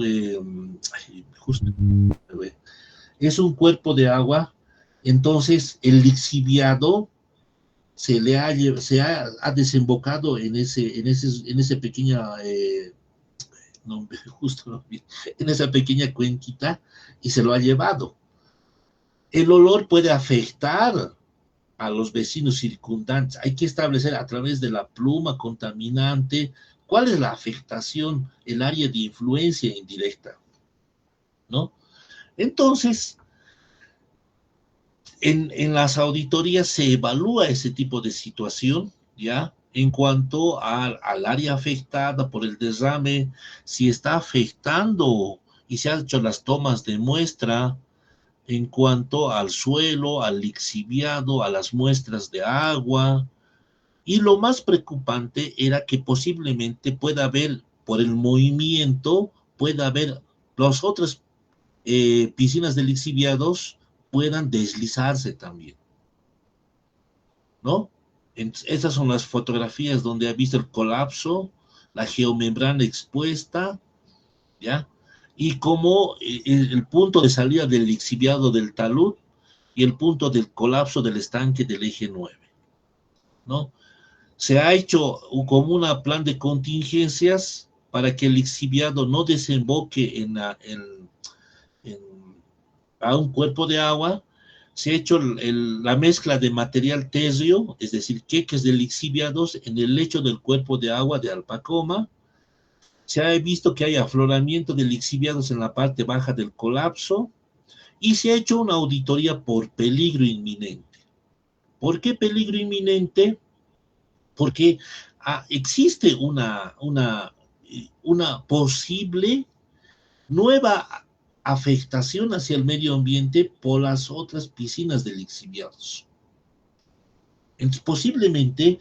justo, es un cuerpo de agua. Entonces el lixiviado ha desembocado en ese pequeña, no, justo, no, en esa pequeña cuenquita, y se lo ha llevado. El olor puede afectar a los vecinos circundantes. Hay que establecer a través de la pluma contaminante cuál es la afectación, el área de influencia indirecta, ¿no? Entonces, en las auditorías se evalúa ese tipo de situación, ¿ya? En cuanto al área afectada por el derrame, si está afectando y se han hecho las tomas de muestra en cuanto al suelo, al lixiviado, a las muestras de agua. Y lo más preocupante era que posiblemente pueda haber, por el movimiento, pueda haber las otras piscinas de lixiviados puedan deslizarse también, ¿no? Estas son las fotografías donde ha visto el colapso, la geomembrana expuesta, ¿ya? Y como el punto de salida del lixiviado del talud y el punto del colapso del estanque del eje 9, ¿no? Se ha hecho como un plan de contingencias para que el lixiviado no desemboque a un cuerpo de agua. Se ha hecho la mezcla de material térreo, es decir, queques de lixiviados en el lecho del cuerpo de agua de Alpacoma. Se ha visto que hay afloramiento de lixiviados en la parte baja del colapso y se ha hecho una auditoría por peligro inminente. ¿Por qué peligro inminente? Porque existe una posible nueva afectación hacia el medio ambiente por las otras piscinas de lixiviados. Entonces, posiblemente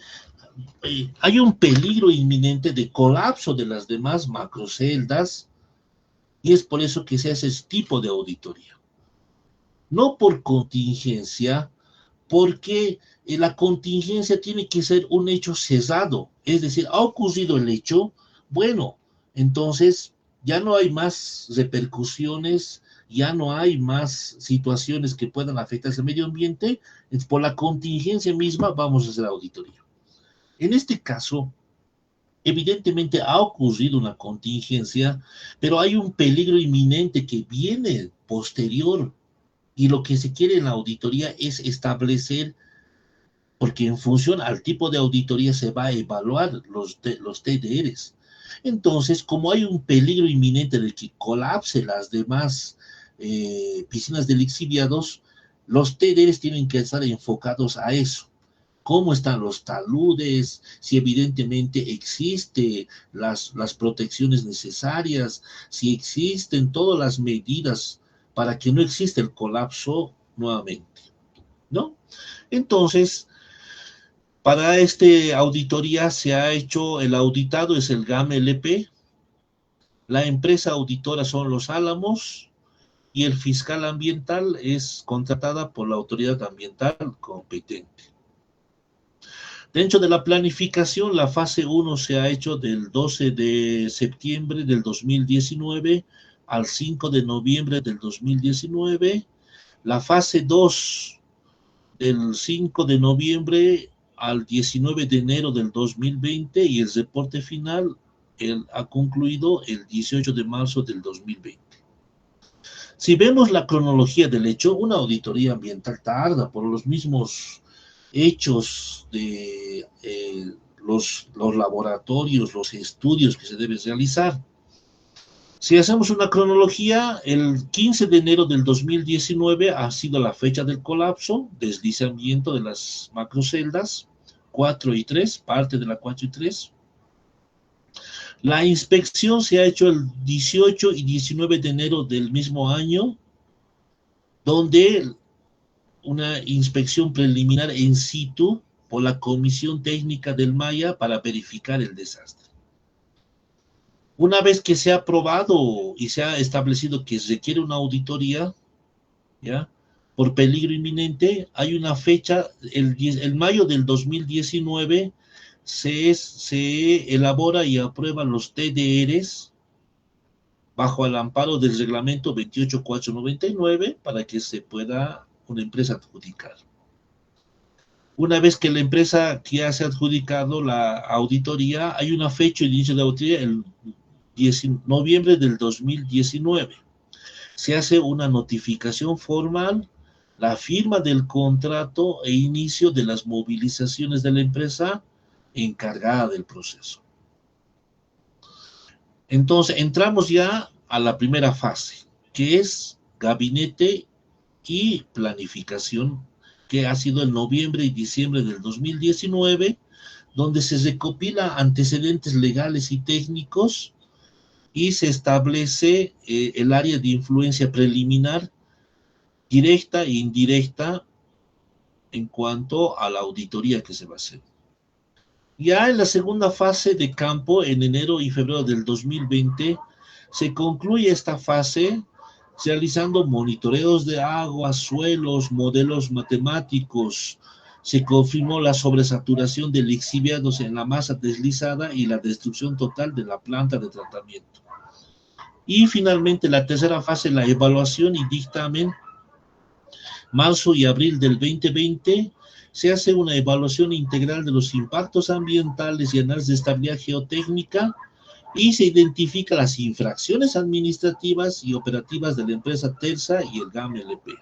hay un peligro inminente de colapso de las demás macroceldas y es por eso que se hace ese tipo de auditoría. No por contingencia, porque la contingencia tiene que ser un hecho cesado, es decir, ha ocurrido el hecho, bueno, entonces ya no hay más repercusiones, ya no hay más situaciones que puedan afectar al medio ambiente, por la contingencia misma vamos a hacer auditoría. En este caso, evidentemente ha ocurrido una contingencia, pero hay un peligro inminente que viene posterior y lo que se quiere en la auditoría es establecer, porque en función al tipo de auditoría se va a evaluar los TDRs. Entonces, como hay un peligro inminente de que colapse las demás piscinas de lixiviados, los TDRs tienen que estar enfocados a eso. Cómo están los taludes, si evidentemente existen las protecciones necesarias, si existen todas las medidas para que no exista el colapso nuevamente, ¿no? Entonces, para esta auditoría se ha hecho, el auditado es el GAM LP, la empresa auditora son Los Álamos y el fiscal ambiental es contratada por la autoridad ambiental competente. Dentro de la planificación, la fase 1 se ha hecho del 12 de septiembre del 2019 al 5 de noviembre del 2019. La fase 2 del 5 de noviembre al 19 de enero del 2020 y el reporte final ha concluido el 18 de marzo del 2020. Si vemos la cronología del hecho, una auditoría ambiental tarda por los mismos hechos de los laboratorios, los estudios que se deben realizar. Si hacemos una cronología, el 15 de enero del 2019 ha sido la fecha del colapso, deslizamiento de las macroceldas 4 y 3, parte de la 4 y 3. La inspección se ha hecho el 18 y 19 de enero del mismo año, donde una inspección preliminar en situ por la Comisión Técnica del Maya para verificar el desastre. Una vez que se ha aprobado y se ha establecido que se requiere una auditoría, ¿ya? Por peligro inminente, hay una fecha, el mayo del 2019 se elabora y aprueba los TDRs bajo el amparo del reglamento 28499 para que se pueda una empresa adjudicar. Una vez que la empresa ya se ha adjudicado la auditoría, hay una fecha de inicio de auditoría, el 10 noviembre del 2019. Se hace una notificación formal, la firma del contrato e inicio de las movilizaciones de la empresa encargada del proceso. Entonces, entramos ya a la primera fase, que es gabinete y planificación, que ha sido en noviembre y diciembre del 2019, donde se recopila antecedentes legales y técnicos y se establece el área de influencia preliminar, directa e indirecta, en cuanto a la auditoría que se va a hacer. Ya en la segunda fase de campo, en enero y febrero del 2020, se concluye esta fase realizando monitoreos de agua, suelos, modelos matemáticos. Se confirmó la sobresaturación de lixiviados en la masa deslizada y la destrucción total de la planta de tratamiento. Y finalmente la tercera fase, la evaluación y dictamen. Marzo y abril del 2020 se hace una evaluación integral de los impactos ambientales y análisis de estabilidad geotécnica y se identifican las infracciones administrativas y operativas de la empresa Tersa y el GAM-LP.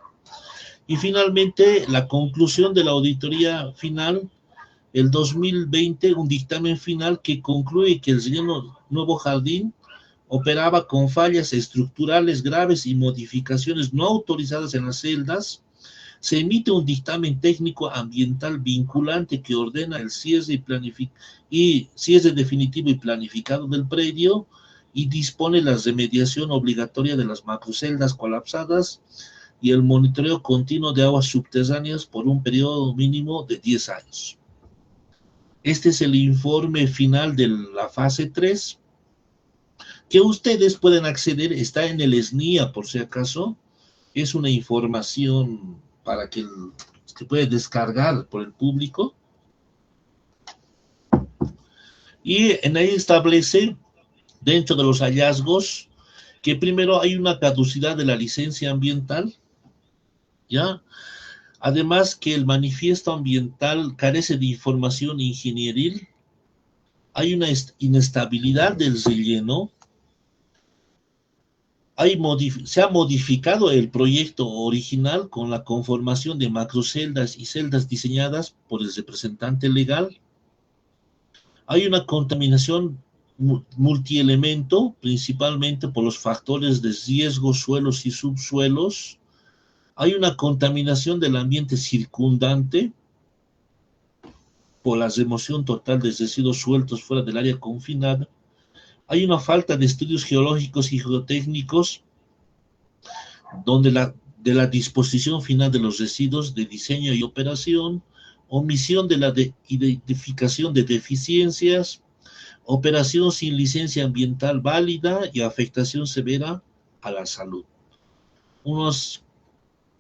Y finalmente, la conclusión de la auditoría final, el 2020, un dictamen final que concluye que el relleno Nuevo Jardín operaba con fallas estructurales graves y modificaciones no autorizadas en las celdas. Se emite un dictamen técnico ambiental vinculante que ordena el cierre definitivo y planificado del predio y dispone la remediación obligatoria de las macroceldas colapsadas y el monitoreo continuo de aguas subterráneas por un periodo mínimo de 10 años. Este es el informe final de la fase 3, que ustedes pueden acceder, está en el SNIA por si acaso, es una información para que se puede descargar por el público. Y en ahí establece, dentro de los hallazgos, que primero hay una caducidad de la licencia ambiental, ¿ya? Además que el manifiesto ambiental carece de información ingenieril, hay una inestabilidad del relleno, se ha modificado el proyecto original con la conformación de macroceldas y celdas diseñadas por el representante legal. Hay una contaminación multielemento, principalmente por los factores de riesgo, suelos y subsuelos. Hay una contaminación del ambiente circundante por la remoción total de residuos sueltos fuera del área confinada. Hay una falta de estudios geológicos y geotécnicos de la disposición final de los residuos de diseño y operación, omisión de la identificación de deficiencias, operación sin licencia ambiental válida y afectación severa a la salud. Unos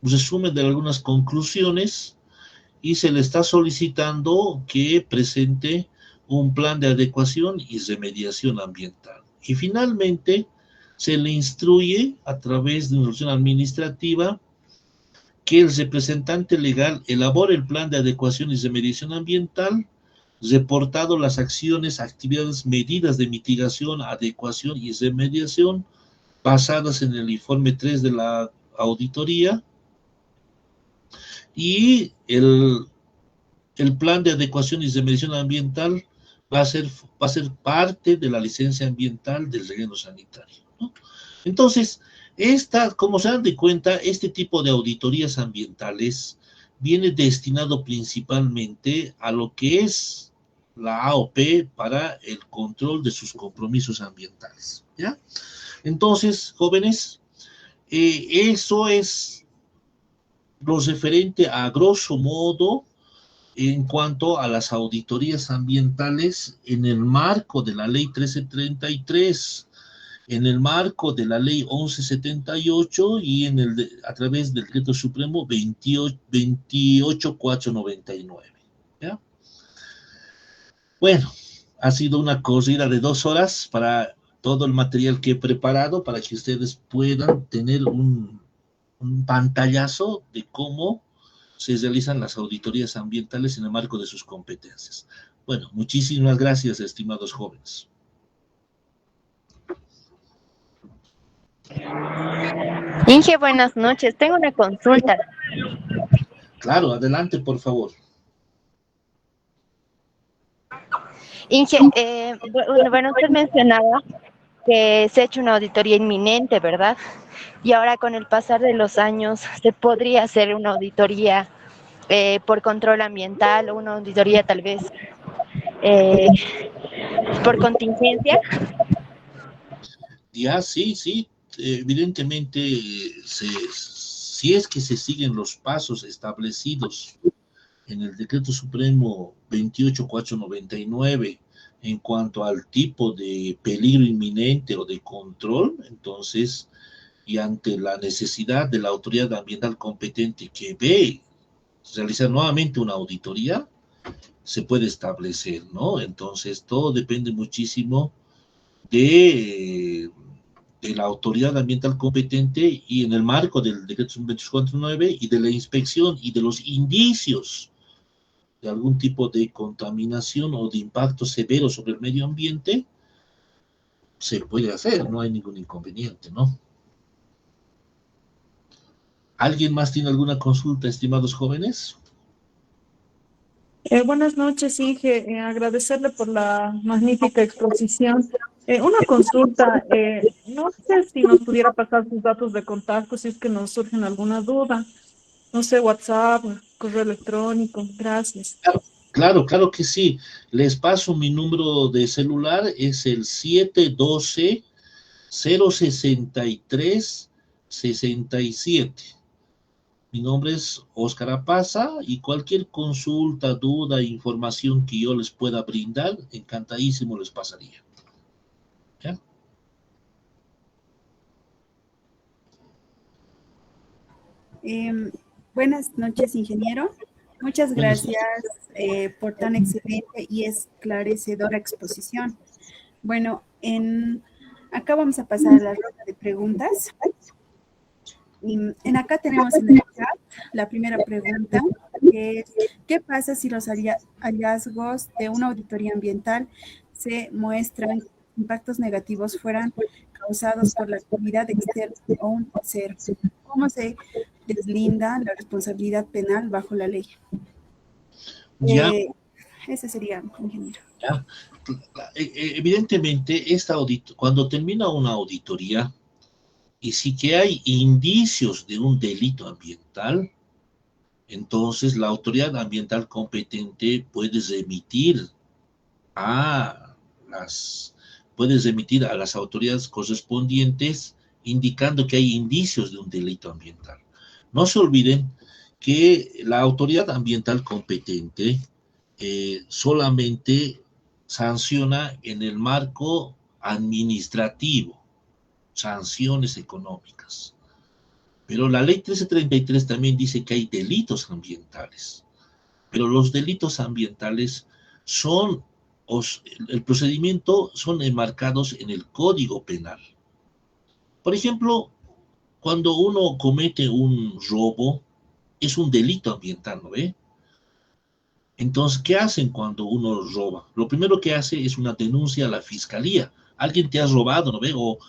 resumen de algunas conclusiones y se le está solicitando que presente un plan de adecuación y remediación ambiental. Y finalmente, se le instruye a través de una resolución administrativa que el representante legal elabore el plan de adecuación y remediación ambiental, reportado las acciones, actividades, medidas de mitigación, adecuación y remediación basadas en el informe 3 de la auditoría, y el plan de adecuación y remediación ambiental va a ser parte de la licencia ambiental del relleno sanitario, ¿no? Entonces, como se dan de cuenta, este tipo de auditorías ambientales viene destinado principalmente a lo que es la AOP para el control de sus compromisos ambientales, ¿ya? Entonces, jóvenes, eso es lo referente a grosso modo en cuanto a las auditorías ambientales en el marco de la ley 1333, en el marco de la ley 1178 y a través del decreto supremo 28499. ¿Ya? Bueno, ha sido una corrida de 2 horas para todo el material que he preparado para que ustedes puedan tener un pantallazo de cómo se realizan las auditorías ambientales en el marco de sus competencias. Bueno, muchísimas gracias, estimados jóvenes. Inge, buenas noches. Tengo una consulta. Claro, adelante, por favor. Inge, bueno, usted mencionaba que se ha hecho una auditoría inminente, ¿verdad? Y ahora con el pasar de los años se podría hacer una auditoría por control ambiental o una auditoría tal vez por contingencia. Ya, sí, sí, evidentemente, si es que se siguen los pasos establecidos en el Decreto Supremo 28499 en cuanto al tipo de peligro inminente o de control, entonces, y ante la necesidad de la autoridad ambiental competente que ve realizar nuevamente una auditoría, se puede establecer, ¿no? Entonces, todo depende muchísimo de la autoridad ambiental competente y en el marco del decreto 249 y de la inspección y de los indicios de algún tipo de contaminación o de impacto severo sobre el medio ambiente, se puede hacer, no hay ningún inconveniente, ¿no? ¿Alguien más tiene alguna consulta, estimados jóvenes? Buenas noches, Inge. Agradecerle por la magnífica exposición. Una consulta, no sé si nos pudiera pasar sus datos de contacto si es que nos surgen alguna duda. No sé, WhatsApp, correo electrónico. Gracias. Claro, claro que sí. Les paso mi número de celular, es el 712-063-67. Mi nombre es Óscar Apaza y cualquier consulta, duda, información que yo les pueda brindar, encantadísimo les pasaría. ¿Ya? Buenas noches, ingeniero. Muchas Buenas gracias noches. por tan excelente y esclarecedora exposición. Bueno, acá vamos a pasar a la ronda de preguntas. En acá tenemos en el chat la primera pregunta, que es, ¿qué pasa si los hallazgos de una auditoría ambiental se muestran impactos negativos fueran causados por la actividad externa o un tercero? ¿Cómo se deslinda la responsabilidad penal bajo la ley? Ya, Ese sería, ingeniero. ya. Evidentemente, cuando termina una auditoría, y si que hay indicios de un delito ambiental, entonces la autoridad ambiental competente a las, puede remitir a las autoridades correspondientes indicando que hay indicios de un delito ambiental. No se olviden que la autoridad ambiental competente solamente sanciona en el marco administrativo, sanciones económicas. Pero la ley 1333 también dice que hay delitos ambientales. Pero los delitos ambientales son, el procedimiento son enmarcados en el Código Penal. Por ejemplo, cuando uno comete un robo, es un delito ambiental, ¿no ve? Entonces, ¿qué hacen cuando uno roba? Lo primero que hace es una denuncia a la fiscalía. Alguien te ha robado, ¿no ve? O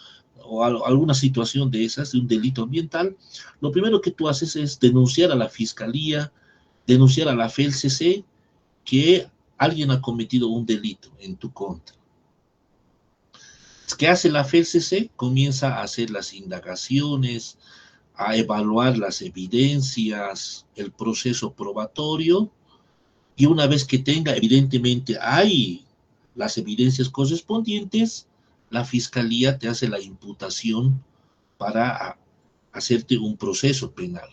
alguna situación de esas, de un delito ambiental. Lo primero que tú haces es denunciar a la fiscalía, denunciar a la FELCC que alguien ha cometido un delito en tu contra. ¿Qué hace la FELCC? Comienza a hacer las indagaciones, a evaluar las evidencias, el proceso probatorio, y una vez que tenga, evidentemente, hay las evidencias correspondientes, la fiscalía te hace la imputación para hacerte un proceso penal.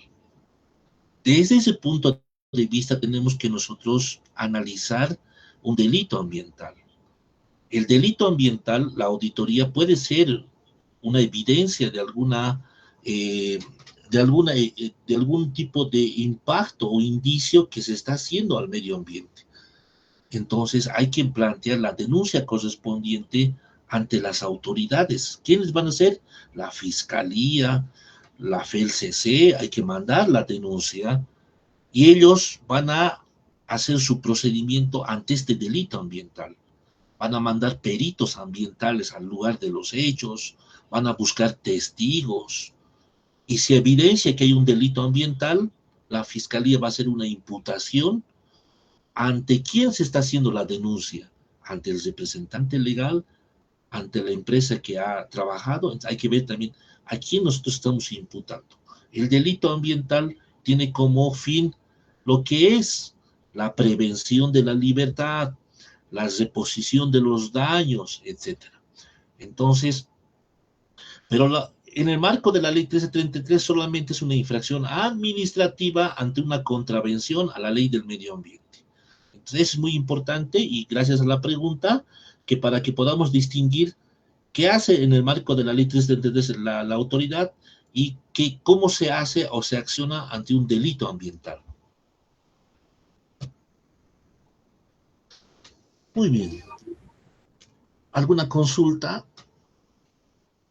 Desde ese punto de vista tenemos que nosotros analizar un delito ambiental. El delito ambiental, la auditoría puede ser una evidencia de algún tipo de impacto o indicio que se está haciendo al medio ambiente. Entonces hay que plantear la denuncia correspondiente ante las autoridades. ¿Quiénes van a ser? La Fiscalía, la FELCC, hay que mandar la denuncia y ellos van a hacer su procedimiento ante este delito ambiental. Van a mandar peritos ambientales al lugar de los hechos, van a buscar testigos, y si evidencia que hay un delito ambiental, la Fiscalía va a hacer una imputación. ¿Ante quién se está haciendo la denuncia? Ante el representante legal, ante la empresa que ha trabajado. Hay que ver también a quién nosotros estamos imputando. El delito ambiental tiene como fin lo que es la prevención de la libertad, la reposición de los daños, etc. Entonces, pero en el marco de la ley 1333 solamente es una infracción administrativa ante una contravención a la ley del medio ambiente. Entonces es muy importante, y gracias a la pregunta, que para que podamos distinguir qué hace en el marco de la ley 1333 la autoridad y cómo se hace o se acciona ante un delito ambiental. Muy bien. ¿Alguna consulta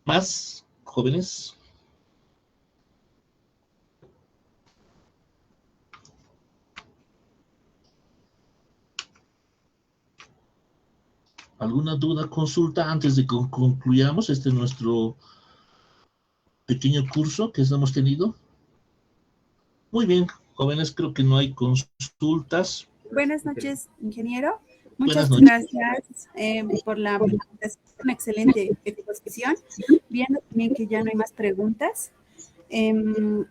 más, jóvenes? ¿Alguna duda, consulta antes de que concluyamos nuestro pequeño curso que hemos tenido? Muy bien, jóvenes, creo que no hay consultas. Buenas noches, ingeniero. Buenas Muchas noches. gracias por una excelente exposición. Viendo también que ya no hay más preguntas. Con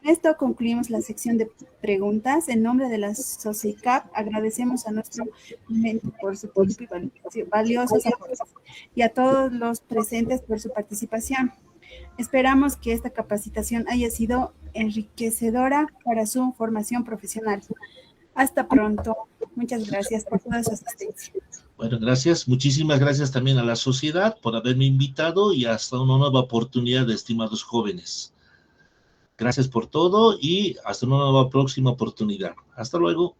esto concluimos la sección de preguntas. En nombre de la SOCICAP, agradecemos a nuestro ponente por su tiempo y valiosos aportes y a todos los presentes por su participación. Esperamos que esta capacitación haya sido enriquecedora para su formación profesional. Hasta pronto. Muchas gracias por toda su asistencia. Bueno, gracias. Muchísimas gracias también a la sociedad por haberme invitado y hasta una nueva oportunidad, estimados jóvenes. Gracias por todo y hasta una nueva próxima oportunidad. Hasta luego.